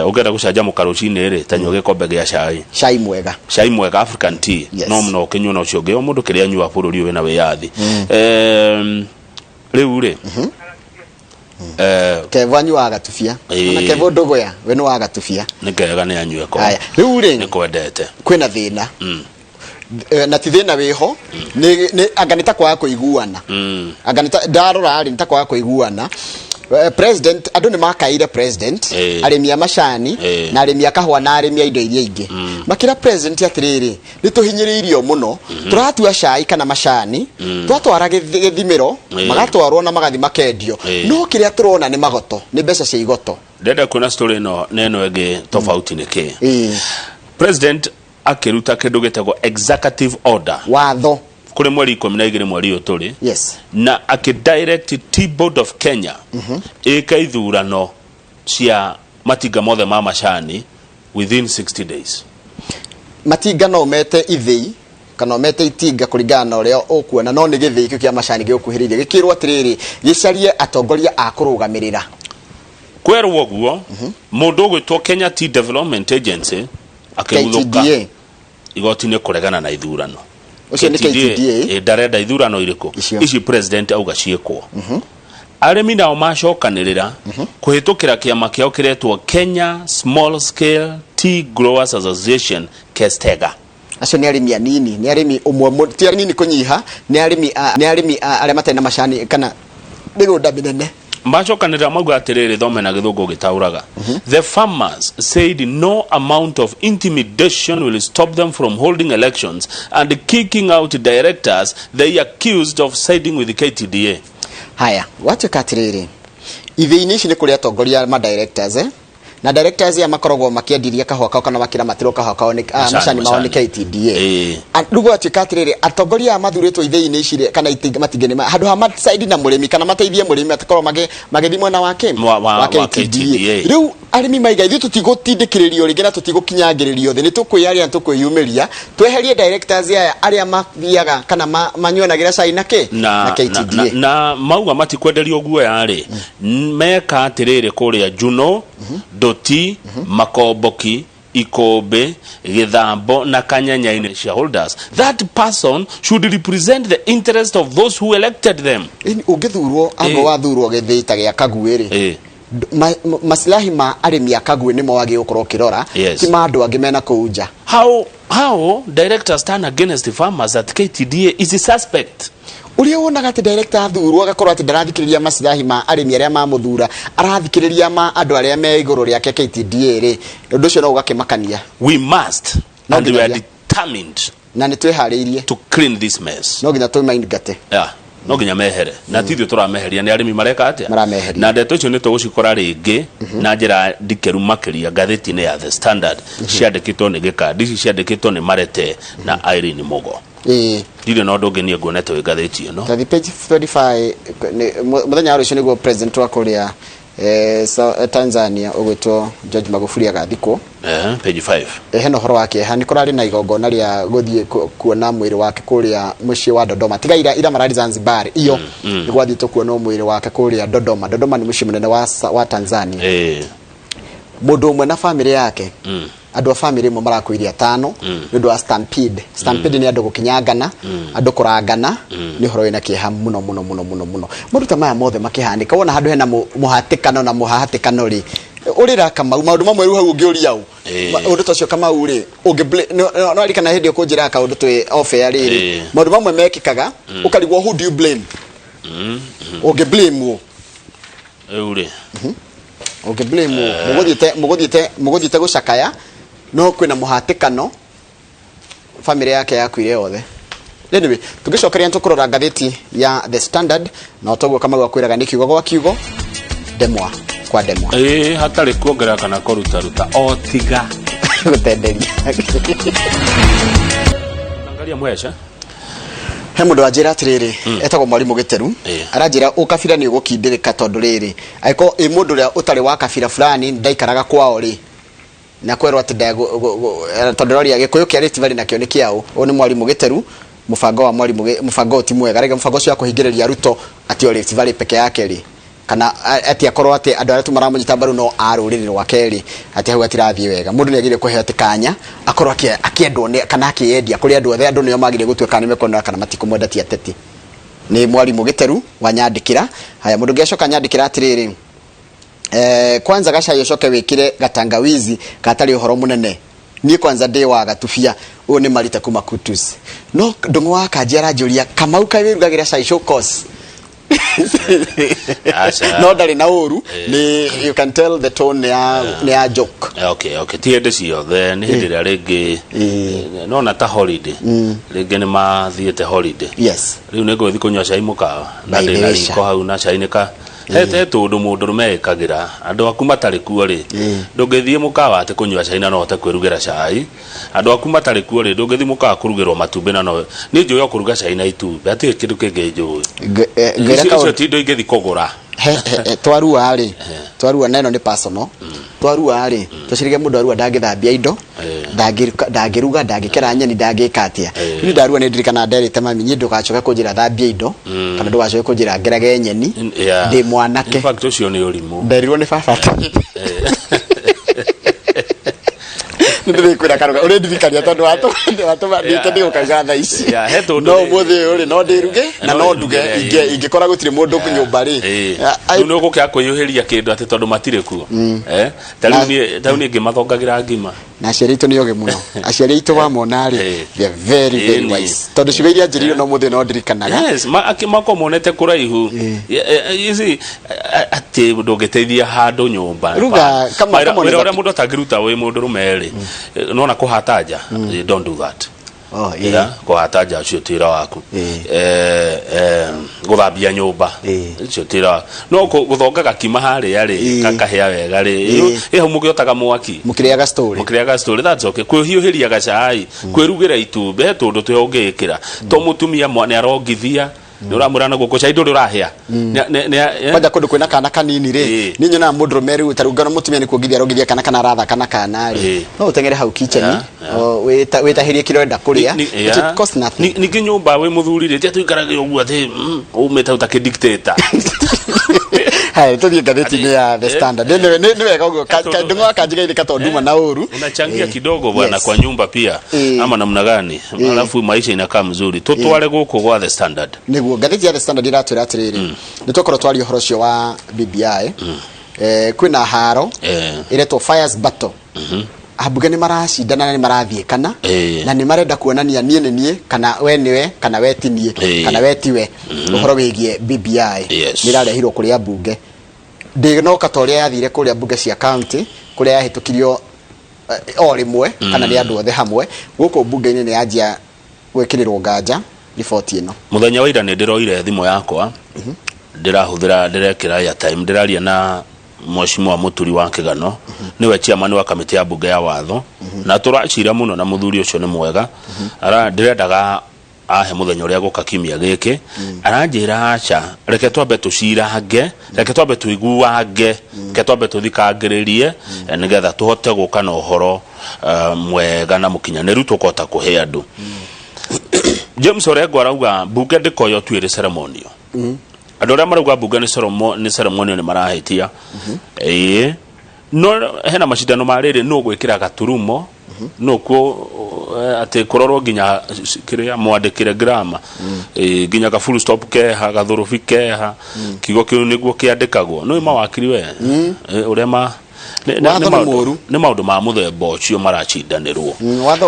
S3: ungenda gucanjamuka rucini ri tanyua gikombe gia cai mwega African tea no mno kinyua na ucio ngeo mundu kiria nyua bururi we na wiyathi riu ri
S2: Kevo anyuaga tubia na Kevo ndogoya we no waga tubia
S3: ni kega ni anyue ko
S2: riu ri
S3: ni kwendete
S2: kwina thina na ti thina wiho ni aganita kwa kuiguana aganita ndarora ari nita kwa kuiguana president andu ni makaire president arimia macani na arimia kahwa na arimia indo iria ingi makira president atiriri ni tuhinyiriirio muno turatua cai kana macani twatwara githimiro magatwarwo na magathi makendio no kiria turona ni magoto ni mbeca cia igoto
S3: ndenda kuna story no neno ege tofauti niki president akiruta kindu gitagwo executive order
S2: watho
S3: kuri mweri 12 mweri uyu turi na akidirect T-Board of Kenya ikaithurano cia matinga mothe ma macani within 60 days
S2: matinga no mete ithei kana mete itinga kuringana uria ukuona no ni githei kia macani gikuhiririe gikirwo atiriri gicarie atongoria akurugamirira
S3: kwerwo guo mundu ugwitwo Kenya Tea Development Agency akiguthuka igoti-ini kuregana na ithurano
S2: ucio ni KTDA
S3: ndarenda ithurano iriku ici president auga ciekwo arimi nao macokanirira kuhitukira kiama kiao kiretwo Kenya Small Scale Tea Growers Association Kestega
S2: acio ni arimi anini ni arimi umwe ti arimi kunyiha ni arimi aria matena macani kana migunda minene
S3: macokanira mauga atiriri thome na githungu gitauraga the farmers said no amount of intimidation will stop them from holding elections and kicking out directors they accused of siding with the KTDA.
S2: Haya wacha katiriri ithini ici ni kuri atongoria ma directors na directors ya makorogwo makiendiria kahwa kao kana makira matiro kahwa kao ni macani mao ni KTDA rugo atikatiriri atongoria amathurĩtwo ithei-ini ici kana matingene handu ha masaidi na murimi kana mateithie murimi atakorwo magithimwe na wake wa KTDA riu arimi maiga ithu tutigutindikiririo ringi na tutigukinyangiririo thi ni tukwiyaria tukwiyumiria tweherie directors aya aria mathiaga kana manyuanagira cai na KTDA
S3: na mauga matikwenderio guo yari meka atiriri kuria Juno Doti Makomboki Ikobe Githambo na Kanyanya-ini shareholders that person should represent the interest of those who elected them
S2: ugithurwo anga wathurwo githita gia kaguiri maslahi ma arimi akague ni mawagi ukorwo kirora ti mandu angi mena kuunja
S3: how directors turn against the farmers at KTDA is a suspect
S2: uria wonaga ati director athurwo agakorwo ati ndarathikiriria maslahi ma arimi aria mamuthura arathikiriria ma andu aria me iguru riake KTDA ri undu ucio no ugakimakania
S3: we must and we are determined
S2: na nitwehariirie
S3: to clean this mess
S2: no ginya tumaingate
S3: no ginya mehere na tithio turameheria ni arimi mareka atia na ndeto icio ni tugucikora ringi na njira ndikeru makiria ngatheti-ini ya The Standard ciandikitwo ni gikandi ici ciandikitwo ni Marete na Irene Mugo ndire no ndungenie nguonete wi ngatheti ino
S2: the page 35 muthenya wa rucio niguo president wa kuria Tanzania ugwitwo George Magufuli agathikwo
S3: page 5
S2: heno horo wake hani kurari na igongona ria guthie kuona mwiri wake kuria mucii wa Dodoma tiga ira marari Zanzibar iyo ni gwathito kuona mwiri wake kuria Dodoma ni mucii munene wa Tanzania mundu umwe na family yake andu a family mo marakuiria 5 ndu wa stampede ni andu gukinyangana andu kurangana ni horo ina kieha muno mundu tamaya mothe makihanika wona handu hena muhatikano na muhatikano ri urira kama maundu mamwe ru hau ungiuria u undu tacio kama uri no ari kana hindi kunjira ka undu twi ofe ri maundu mamwe mekikaga ukarigwo who do you blame blame
S3: uri
S2: blame muguthiite gucakaya no kwina muhatikano family yake yakuire yothe anyway tugicokeria tukurora ngatheti ya The Standard na otoguo kama gwakwiraga ni kiugo gwa kiugo demwa kwa demwa
S3: hatari kuongerera kana kuruta o tiga
S2: gũtenderia
S3: Maria Mwesha
S2: he mundu anjira atiriri etagwo mwarimu Giteru aranjira ukabira ni ugukindirika tondu riri aiko mundu ria utari wa kabira fulani ndaikaraga kwao ri na kwerwa ati tondu rori agikuyu kia Rift Valley nakio ni kiao ni mwarimu Giteru mufango wa mwarimu mufango ti mwega rega mufango cio kuhingiriria Ruto ati Rift Valley peke yake ri kana ati akorwo ati andu aria tumaramunyita mbaru no aruriri rwake ri ati hau atirathie wega mundu ni agire kuhe ati kanya akorwo akiendwo kana akiendia kuri andu othe andu nio magire gutweka ni mekona kana matikumwenda ti ateti ni mwarimu Giteru wanyandikira haya mundu ngiacoka nyandikira atiriri kwanza gacayo coke wikire gatangawizi katari uhoro munene ni kwanza ndi wa gatufia uyu ni Marita kuma Kutus no ndungu wa kanjira njuria Kamau kawirugagira cai shokos no ndari na uru ni you can tell the tone ya joke
S3: okay tiende ciothe ni hindi ria ringi no na ta holiday ringi ni mathiete holiday
S2: yes
S3: riu ni nguthi kunywa cai mukawa na ndi na riko hau na cai ni ka hete tundu mundu mekagira andu aku matari kuo ri ndungithie mukawa ati kunywa cai na no hote kwirugira cai andu aku matari kuo ri ndungithie mukawa kurugirwo matumbi na no ni njuye kuruga cai na itumbi ati kindu kingi njuye ngira tindo ingithi kugura
S2: twarua ri twarua neno ni personal twarua ri tucirige mundu arua ndangithambia indo ndangiruga ndangikera nyeni ndangikatia ni ndarua ni ndirikana nderite mami nyi ndugacoka kunjira thambia indo kana ndugacoka kunjira ngerage nyeni ndi mwanake
S3: in fact ucio ni urimu
S2: nderirwo ni babata ndiri kwira karuga uri ndirikania tondu watu bandite ndi ukaga tha ici no muthi uri no ndiruge na no nduge ingikora gutire mundu kunyumba ri
S3: no gukia kuyuhiria kindu ati tondu matire kuo tauni ngimathongagira ngima
S2: na aciari itu ni oge muno aciari itu wa monari they are very wise tondu cigeria njiriro no muthi no ndirikanaga
S3: yes mako monete kuraihu ici ati ndungiteithia handu nyumba
S2: ruga kama
S3: ore mundu atagiruta we mundu rumeri no na kuhataja don't do that kuhataja cio tira waku guthambia nyumba cio tira no guthongaga kima haria ri kakahia wega ri eho mugiotaga mwaki
S2: mukiriaga story
S3: that's okay kwihiuhiria gacai kwirugira itumbi he tundu tuyongikira to mutumia mwana arongithia nuramurana guko cai ndu urahia
S2: kwenda kundu kwina kana kanini ri ni nyona mundu meri utarugana mutumia ni kuongithia rongithia kana ratha kana ri no utengere hau kitchen wetahirie kirenda kuria it cost nothing
S3: ni kinyumba we muthuri ri tuikarage uguo ati umeta utake dictator
S2: hai tuthie gatheti ni ya The Standard ni wega uguo ndungu akanjiga ile katonduma na uru
S3: unachangia kidogo bwana kwa nyumba pia ama namna gani alafu maisha inakaa mzuri tutware guko kwa The Standard
S2: niguo gatheti ya The Standard iratwira atiriri nitokoro twari uhoro cio wa BBI kwina haro iretwo fires battle abuge ni maracindana na ni marathie kana na ni marenda kuonania nie kana we niwe kana we tinie kana we tiwe uhoro wigie BBI nirarehirwo kuri abunge ndino katoria yathire kuri abunge cia county kuri yahitukirio o rimwe kana ni andu othe hamwe guko bunge-ini ni yanjia gwekirirwo nganja riboti ino
S3: muthenya wa ira ni ndiroire thimu yakwa ndirahuthira ndirekira ya time ndiraria na Mheshimiwa Muturi wa Kigano niwe chairman wa kamiti ya bunge ya watho na turacira muno na muthuri ucio ni mwega ara ndirendaga ahe muthenya uria guka kimia giki aranjira acha reke twambe tucirange reke twambe tuiguange reke twambe tuthikangiririe nigetha tuhote guka na uhoro mwega na mukinyaniru tukota kuhe andu James Orengo arauga bunge ndikoyo twire ceremony andu aria marauga bunge ni ceremony ni marahitia no hena mashindano mariri no gwikira gaturumo no ku ati kurorwo ginya kiria mwandikire grammar ginya ka full stop ke ha gathorofi ke ha kigo kiu niguo kiandikagwo no mawakiri we uria ma ni maundu ma muthemba ucio maracindanirwo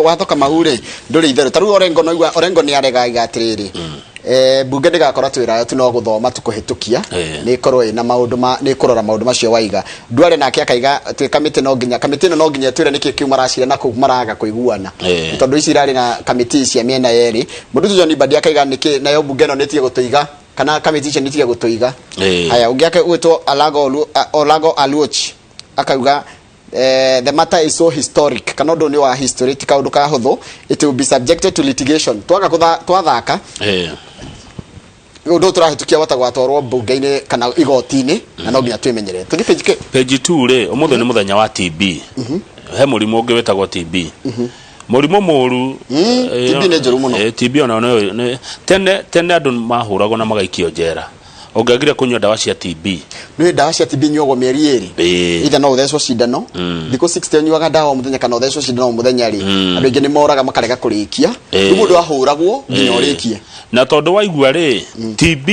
S2: watho kamahure nduri itheru taru Orengo ni arega igatiriri bunge ndigakorwo twira tu no guthoma tukuhitukia ni korwo ina maundu ni kurora maundu macio waiga ndware nake akaiga twi kamiti no nginya twire niki kiu maracira na ku maraga kuiguana tondu ici irari na kamiti cia miena yeri mundu John Badi akaiga niki nayo bunge no netie gutuiga kana kamiti cia netie gutuiga haya ungiake gwitwo Olago Aluoch akauga the matter is so historic kana ndo ni wa history tika undu ka huthu it will be subjected to litigation twathaka undu turahitukia wata gwatwarwo bunge-ini kana igoti-ini na no nginya twimenyere tuthi page 2 ri umuthe ni muthenya wa TB he murimu ungi wetagwo TB murimu muru TB ni njuru muno TB ona no tene andu mahuragwo na magaikio njera ongagire kunywa dawa cia TB
S19: ni dawa cia TB nyogwo mieri eri ida no thecwo cindano thiko 60 nyuaga dawa muthenya kana thecwo cindano muthenya ri andu ingi ni moraga makarega kurikia mundu ahuragwo nginya urikie
S3: na tondu waigua ri TB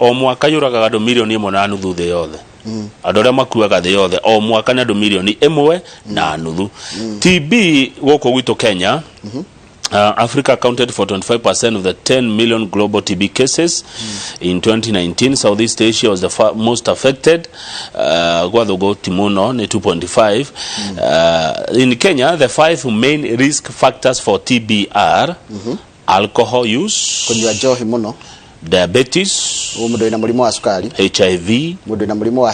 S3: o mwaka yuraga andu milioni 1.5 thi yothe andu aria makuaga thi yothe o mwaka ni andu milioni 1.5 TB goko gwitu Kenya Africa accounted for 25% of the 10 million global TB cases in 2019. Southeast Asia was the most affected. Gwadhogo Timuno ni 2.5. In Kenya, the 5 main risk factors for TB are alcohol use,
S19: kunywa johi muno,
S3: diabetes,
S19: mundu ina murimu wa sukari,
S3: HIV,
S19: mundu ina murimu wa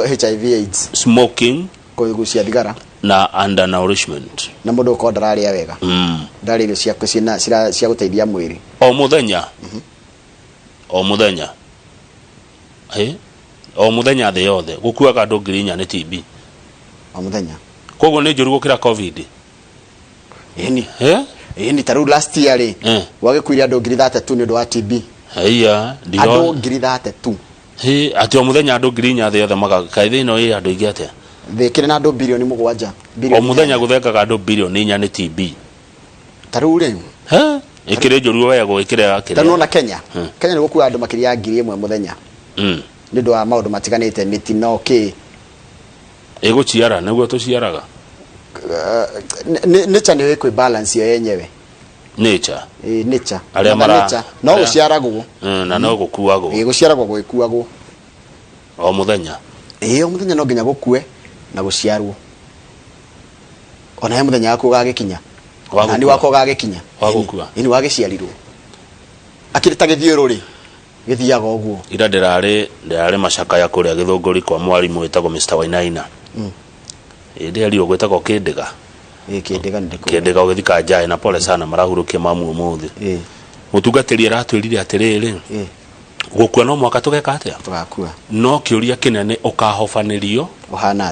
S19: HIV AIDS,
S3: smoking,
S19: kugucia thigara
S3: na undernourishment
S19: na mundu ko ndarari wega ndari irio cia kusina cia guteithia mwiri
S3: o muthenya o muthenya the yothe gukuaga andu ngiri 4 ni TB
S19: o muthenya
S3: koguo ni njuru gukira covid
S19: ni taru last year ri wagikuire andu ngiri 33 ni ndu wa TB
S3: haiya
S19: andu ngiri 33
S3: ati o muthenya andu ngiri 4 the yothe magakaithe ino i andu ingi atia
S19: thikire na andu bilioni 7
S3: o muthenya guthengaga andu bilioni 4 ni TB
S19: taru ri
S3: ikire njuru wego ikire akire
S19: tano na Kenya Kenya ni gukua andu makiria ngiri 1 muthenya ni ndu wa maundu matiganite mitino
S3: iguciara niguo tuciaraga
S19: nature ni wikwe balance yo yenyewe
S3: nature
S19: nature
S3: aria mara
S19: no guciaragwo
S3: na no gukuagwo
S19: guciaragwo gwikuagwo
S3: o muthenya
S19: o muthenya no nginya gukue na guciarwo ona he muthenya wako gagikinya nani wako gagikinya
S3: wagukua
S19: ini wagiciarirwo akirita githiuru ri githiaga ogwo
S3: ira ndirari macaka ya kuria githunguri kwa mwarimu wetagwo Mr Wainaina ndi gwetagwo kindiga kindiga ugithika njae na pole sana marahurukia mamu umuthi mutungatiri aratwirire atiriri gukua no mwaka tugeka atia
S19: tugakua
S3: no kiuria kinene ukahofanirio
S19: uhana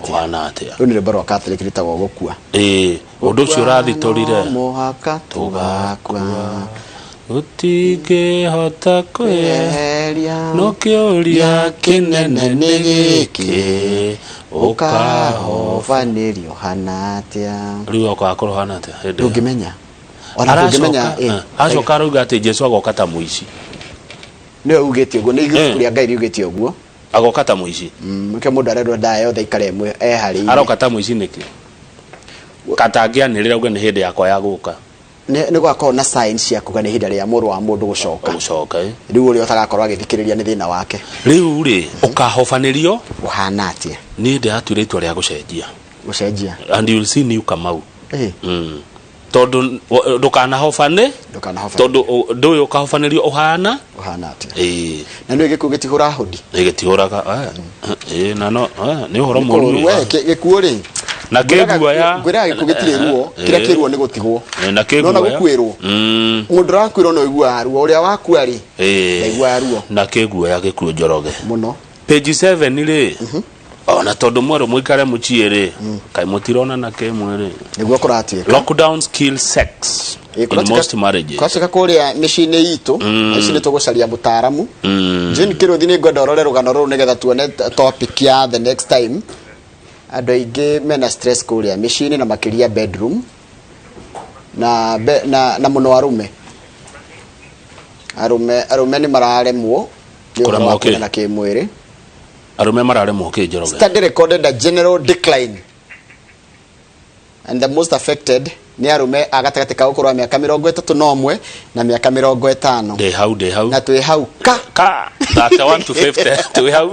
S19: atia uni re baro Catholic ritagwo gukua
S3: undu ucio urathitorire
S19: muhaka tugakua
S3: utingihota kweheria no kiuria kinene ni giki
S19: ukahofanirio hana atia
S3: riu ukakorwo hana atia
S19: ndungimenya ona ndungimenya
S3: acoka ruga ati Jesu agoka ta muici
S19: ni ugite uguo ni igukuria Ngai ugite uguo
S3: agoka ta muici
S19: mke mundu arendwa ndae yothe ikare imwe hari
S3: aroka ta muici niki katangianirira uga ni hindi yakwa ya guka
S19: ni gwakorwo na signs ya kuga ni hindi ya muru wa mundu gucoka riu uri otagakorwo agithikiriria ni thina wake
S3: riu ri ukahofanirio
S19: uhana atia
S3: ni ndi atwire itwa ria gucenjia and you will see new Kamau tondu ndukanahofane tondu nduyu ukahofanirio uhana
S19: atia na ni gikuo gitihura hodi
S3: gitihuraga na no ni uhoro muru
S19: we gikuo ri
S3: na keguoya
S19: ngwira gikuo gitire ruo kira kiruo ni gutigwo
S3: na keguoya
S19: no na gukwirwo mundu rakwirwo no igua ruo uria wakua ri igua ruo
S3: na keguoya gikuo njoroge
S19: muno
S3: page 7 ri ona tondu mwero muikare muchiere kai mutirona na ke mwere
S19: niguo kuratika
S3: lockdowns kill sex in most marriages
S19: kwacika kuria micine yitu ici ni tugucaria mutaramu Jane Kiruthi ni ngwenda urore rugano ruru nigetha tuone topic ya the next time andu aingi mena stress kuria micine na makiria bedroom na muno arume ni mararemwo na ke mwere
S3: arume mararemwo ke njoroge
S19: study recorded a general decline and the most affected ni arume agatagati ka ukorwa miaka 31 na miaka 50
S3: de hau
S19: na twi hau
S3: ka that 1 to 50 twi hau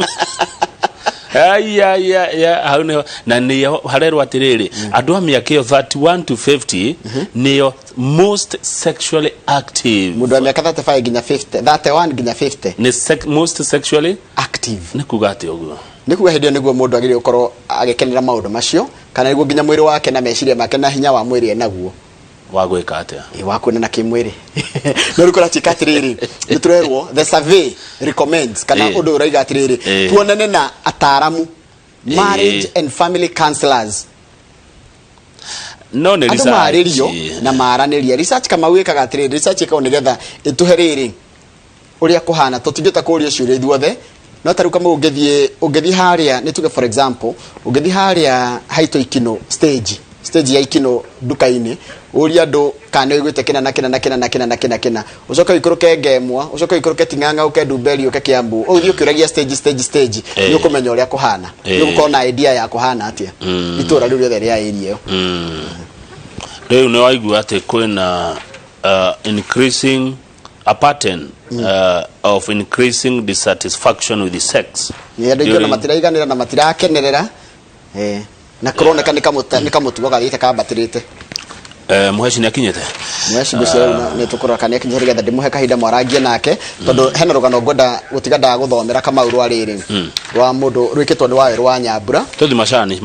S3: hau ne na ni harerwa atiriri andu a miaka 31 to 50 ni most sexually active
S19: mundu wa miaka 35 ginya 50 31 ginya 50
S3: ni most sexually
S19: active
S3: ni kuga ati uguo
S19: ni kuga hindi niguo mundu agire ukorwo agikenera maundu macio
S2: kana niguo nginya mwiri wake na meciria make na hinya wa mwiri enaguo
S3: wa gwika atia
S2: wa kuonana kimwiri no rikora chikatiriri niturerwo the survey recommends kana undu uraiga atiriri tuonane na ataramu marriage and family counselors
S3: no ne research
S2: na maraniria research kama wikaga atiriri research ikaw nigetha ituheriri uria kuhana tutingita kuria ciuria ithuothe no taru kama ungethie haria nituge for example ungethie haria haito ikino stage ya ikino duka-ini uria andu kana igwite kina ucoka ikuruke ngemwa ucoka ikuruke tinganga uke Ndumberi uke Kiambu uthio kiuragia stage ni ukumenya uria kuhana ni uko na idea ya kuhana atia itura riu riothe ria area iyo
S3: riu ni waigua ati kwina increasing a pattern of increasing dissatisfaction with the sex
S2: ni andu na matiraiganira na matirakenerera na kuroneka nikamutuga galite kambatirite
S3: muheshi ni akinyete
S2: muheshi gucira ni tukuraka ni akinyete getha ndimuhe kahinda mwaragie nake tondu hena rugano ngoda gutiga ndaguthomera kama uru ariri wa mundu rwikitwo ni wawe rwa Nyambura
S3: tuthi mashani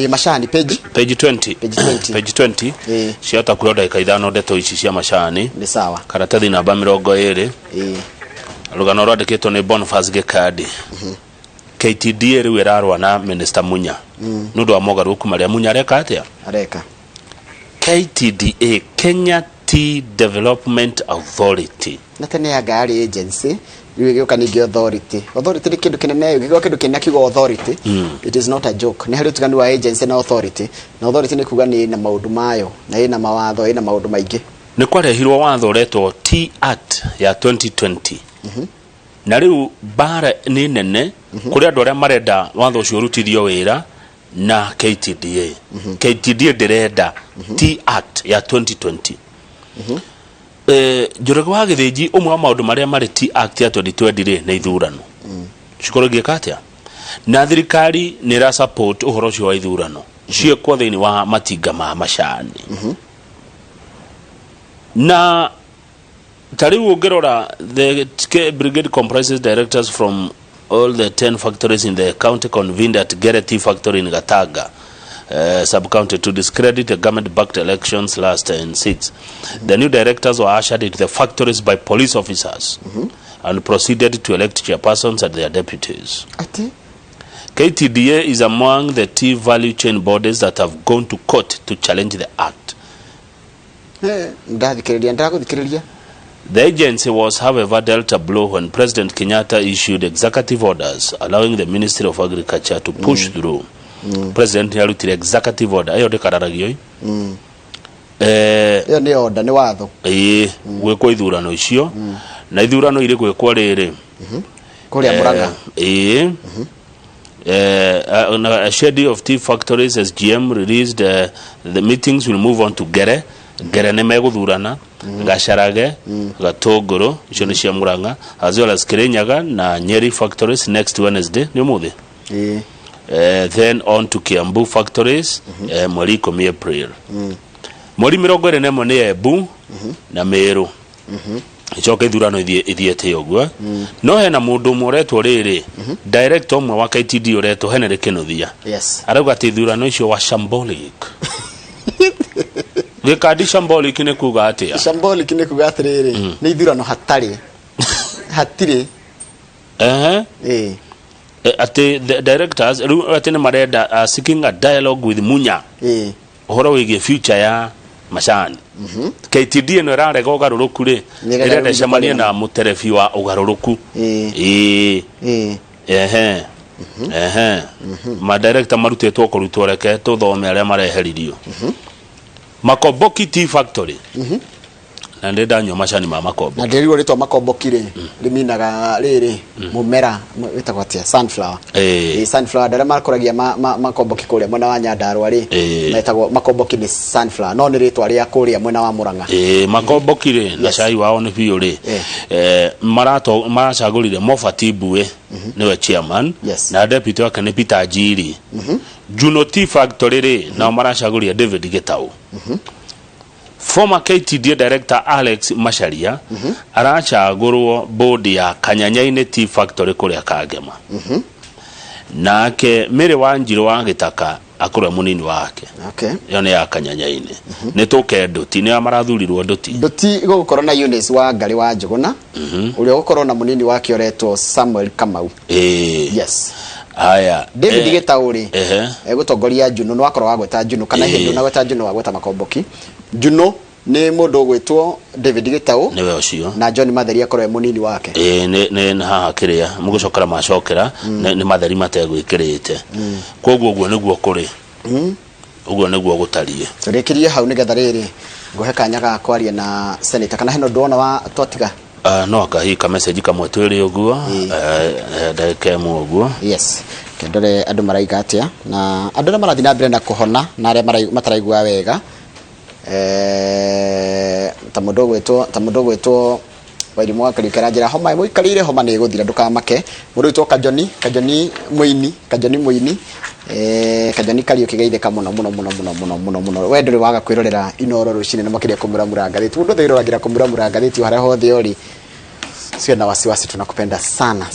S2: mashani page
S3: 20 ciota kuroda ikaithano ndeto ici cia mashani
S2: ni sawa
S3: karatathi namba 20 rugano rwandikitwo ni Boniface Gekadi KTDA riu irarwa na Minister Munya nundu wa mogaruku maria Munya areka atia KTDA Kenya Tea Development Authority
S2: na tene ya gari agency riu gioka ni authority ni kindu kinene gioka kindu kinene kigo authority it is not a joke ni hari tugani wa agency na authority ni kuga ni na maundu mayo na ina mawatho ina maundu maingi
S3: ni kwarehirwo watho retwo Tea Act ya 2020 na riu bara ni nene kuri andu aria marenda watho ucio urutithio wira na KTDA KTDA direnda Tea Act ya 2020 jorego wa githiji umwe wa maundu maria mari Tea Act ya 2020 na ithurano cikorogie katia na thirikari ni ra support uhoro ucio wa ithurano ciekwo thiini wa matinga ma mashani na tariu ungerora the brigade comprises directors from all the 10 factories in the county convened at Gere Tea Factory in Gataga sub-county to discredit the government-backed elections last in 6. The new directors were ushered into the factories by police officers and proceeded to elect chairpersons and their deputies. KTDA is among the tea value chain bodies that have gone to court to challenge the act. The agency was, however, dealt a blow when President Kenyatta issued executive orders allowing the Ministry of Agriculture to push through. President yarutire executive order ayo dekararagio
S2: ni order ni watho
S3: gwekwo ithurano icio na ithurano iri gwekwo riri
S2: kuria Murang'a
S3: a schedule of tea factories SGM released the meetings will move on to Gere ne meguthurana Gasharage Gatogoro icio ni cia Murang'a as well as Kirinyaga na Nyeri factories next Wednesday ni umuthi then on to Kiambu factories mweri 10 April mweri 21 ni Embu na Meru icoke ithurano ithiete uguo no hena mundu muretwo riri director umwe wa KTD uretwo Henry Kinuthia arauga ati ithurano icio wa shambolic Gekadi shambolic ni kuga atia
S2: shambolic ni kuga atiriri ni ithurano hatire
S3: ati the directors ati ni marenda seeking a dialogue with Munya uhoro wigie future ya mashani KTD no rarega ugaruruku ri irenda cemania na muterefi wa ugaruruku ma director marutetwo kurutwo reke tuthome aria mareheririo Makomboki Tea Factory na ndenda nyoma mashani ma Makomboki
S2: na ndiriwo ritwa Makomboki ri riminaga riri mumera witagwo atia sunflower sunflower ndara makuragia Makomboki kuria mwena wa Nyandarua ri metagwo Makomboki ni sunflower no ni ritwa ria kuria mwena wa Murang'a
S3: Makomboki ri na cai wao ni biu ri maracagurire Mofati Bue niwe chairman na deputy wake ni Peter Njiri Juno Tea Factory ri na maracagurire David Gitau former KTD director Alex Masharia aracagurwo board ya Kanyanyaine Tea Factory kuria Kagema nake Mary Wanjiru wa Gitaka akũrĩa mũnini wake
S2: okay
S3: yo nĩ ya kanyanyaine nĩ tũke Nduti nĩ marathurirwo Nduti
S2: gũkorwo na Eunice wa Ngari wa Njũgũna ũrĩa gũkorwo na mũnini wake oretwo Samuel Kamau yes
S3: aya
S2: David Gĩtaũ egũtongoria Juno no akorwo wagweta Juno kana hĩndĩ na gweta Juno wagweta Makomboki Juno nĩ mũndũ gwĩtwo David Gĩtaũ
S3: nĩwe ũcio
S2: na John Matheri akorwo mũnini wake
S3: nĩ haha kĩrĩa mũgũcokera macokera nĩ Matheri mategwĩkĩrĩte koguo ũguo nĩguo kũrĩ ũguo nĩguo gũtariĩ
S2: tũrĩkĩrie hau nĩgetha rĩrĩ ngũhe kanya ga kwaria na senator kana heno ndona wa twatiga
S3: no akahika message kamwe twĩrĩ ũguo ndagĩka ĩmwe ũguo
S2: yes kendore andũ maraiga atĩa na andũ marathi na mbere na kũhona na arĩa mataraigua wega ta mũndũ gwĩtwo Wairimu wa Karikara njĩra homa mũikarĩire homa nĩ gũthira ndũkamake mũndũ wĩtwo Kajoni Mũini Kajoni Kariũki geithĩka mũno we ndũrĩ waga kwĩrorera Inooro rũcinĩ na makĩria kũmuramura ngathĩti mũndũ thĩroragĩra kũmuramura ngathĩti harĩa hothe ũrĩ sio na wasiwasi tunakupenda sana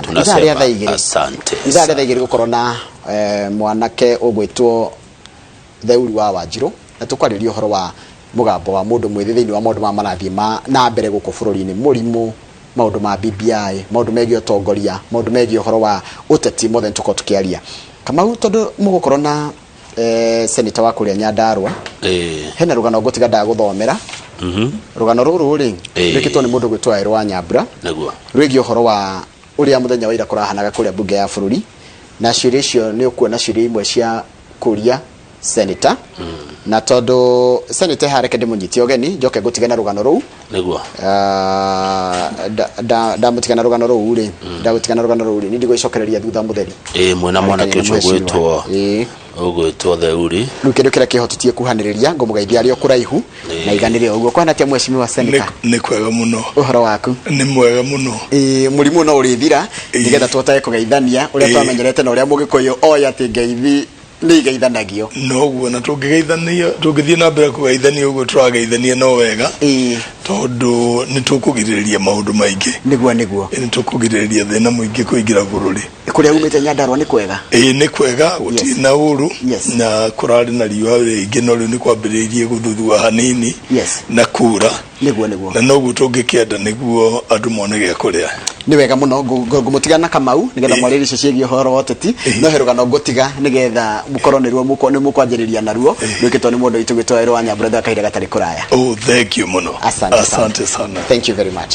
S3: tunasema asante
S2: ithaa rĩa thaa igĩrĩ gũkorwo na mwanake ũgwĩtwo Theuri wa Wanjirũ na tũkwarĩria ũhoro wa mugambo wa mũndũ mwĩthĩ thĩinĩ wa maũndũ ma marathi na mbere gũkũ bũrũri-inĩ mũrimũ maũndũ ma BBI maũndũ megiĩ ũtongoria maũndũ megiĩ ũhoro wa ũteti mothe tũkorwo tũkĩaria Kamau tondũ mũgũkorwo na senator wa kũrĩa Nyandarua hena rũgano ngũtiga ndagũthomera rũgano rũrũ rĩ rwĩkĩtwo nĩ mũndũ gwĩtwo Aĩrũ wa Nyambura rwĩgiĩ ũhoro wa ũrĩa mũthenya wa ira kũrahanaga kũrĩa bunge ya bũrũri na ciũria icio nĩ ũkuona ciũria imwe cia kũria senator na tondu senator hareke ndĩmũnyitie ũgeni njoke ngũtigana rũgano rũu
S3: nĩguo
S2: ndamutigana rũgano rũu rĩ ndagũtigana rũgano rũu rĩ nĩ ndigũicokereria thutha mũtheri
S3: mwena mwanake ũcio ũgwĩtwo Theuri
S2: rĩu kĩndũ kĩrĩa kĩhotithie kuhanĩrĩria ngũmũgeithia arĩ o kũraihu na iganĩrĩ ũguo kwana atĩa mheshimiwa senator
S21: nĩ kwega mũno
S2: ũhoro waku
S21: nĩ mwega mũno
S2: mũrimũ no ũrĩthira nĩgetha tũhotage kũgeithania ũrĩa twamenyerete na ũrĩa mũgĩkũyũ oya atĩ ngeithi nĩ igeithanagio
S21: noguo na tũngĩgeithania tũngĩthiĩ na mbere kũgeithania ũguo tũrageithania no wega tondũ nĩ tũkũgirĩrĩria maũndũ maingĩ
S2: nĩguo
S21: nĩ tũkũgirĩrĩria thĩna mũingĩ kũingĩra bũrũri
S2: kũrĩa umĩte Nyandarua nĩ kwega
S21: nĩ kwega gũtirĩ na ũru na kũrarĩ na riũa rĩingĩ no rĩu nĩ kwambĩrĩirie gũthuthua hanini na kura
S2: nĩguo
S21: na noguo tũngĩkĩenda nĩguo andũ mone gĩa kũrĩa
S2: nĩ wega mũno ngũmũtiga na Kamau nĩgetha mwarĩrie icio ciĩgiĩ ũhoro wa ũteti no he rũgano ngũtiga nĩgetha mũkorwo nĩ mũkwanjĩrĩria naruo rwĩkĩtwo nĩ mũndũ witũ gwĩtwo Aĩrũ wa Nyambura kahinda gatarĩ kũraya
S21: thank you mũno asante sana
S2: thank you very much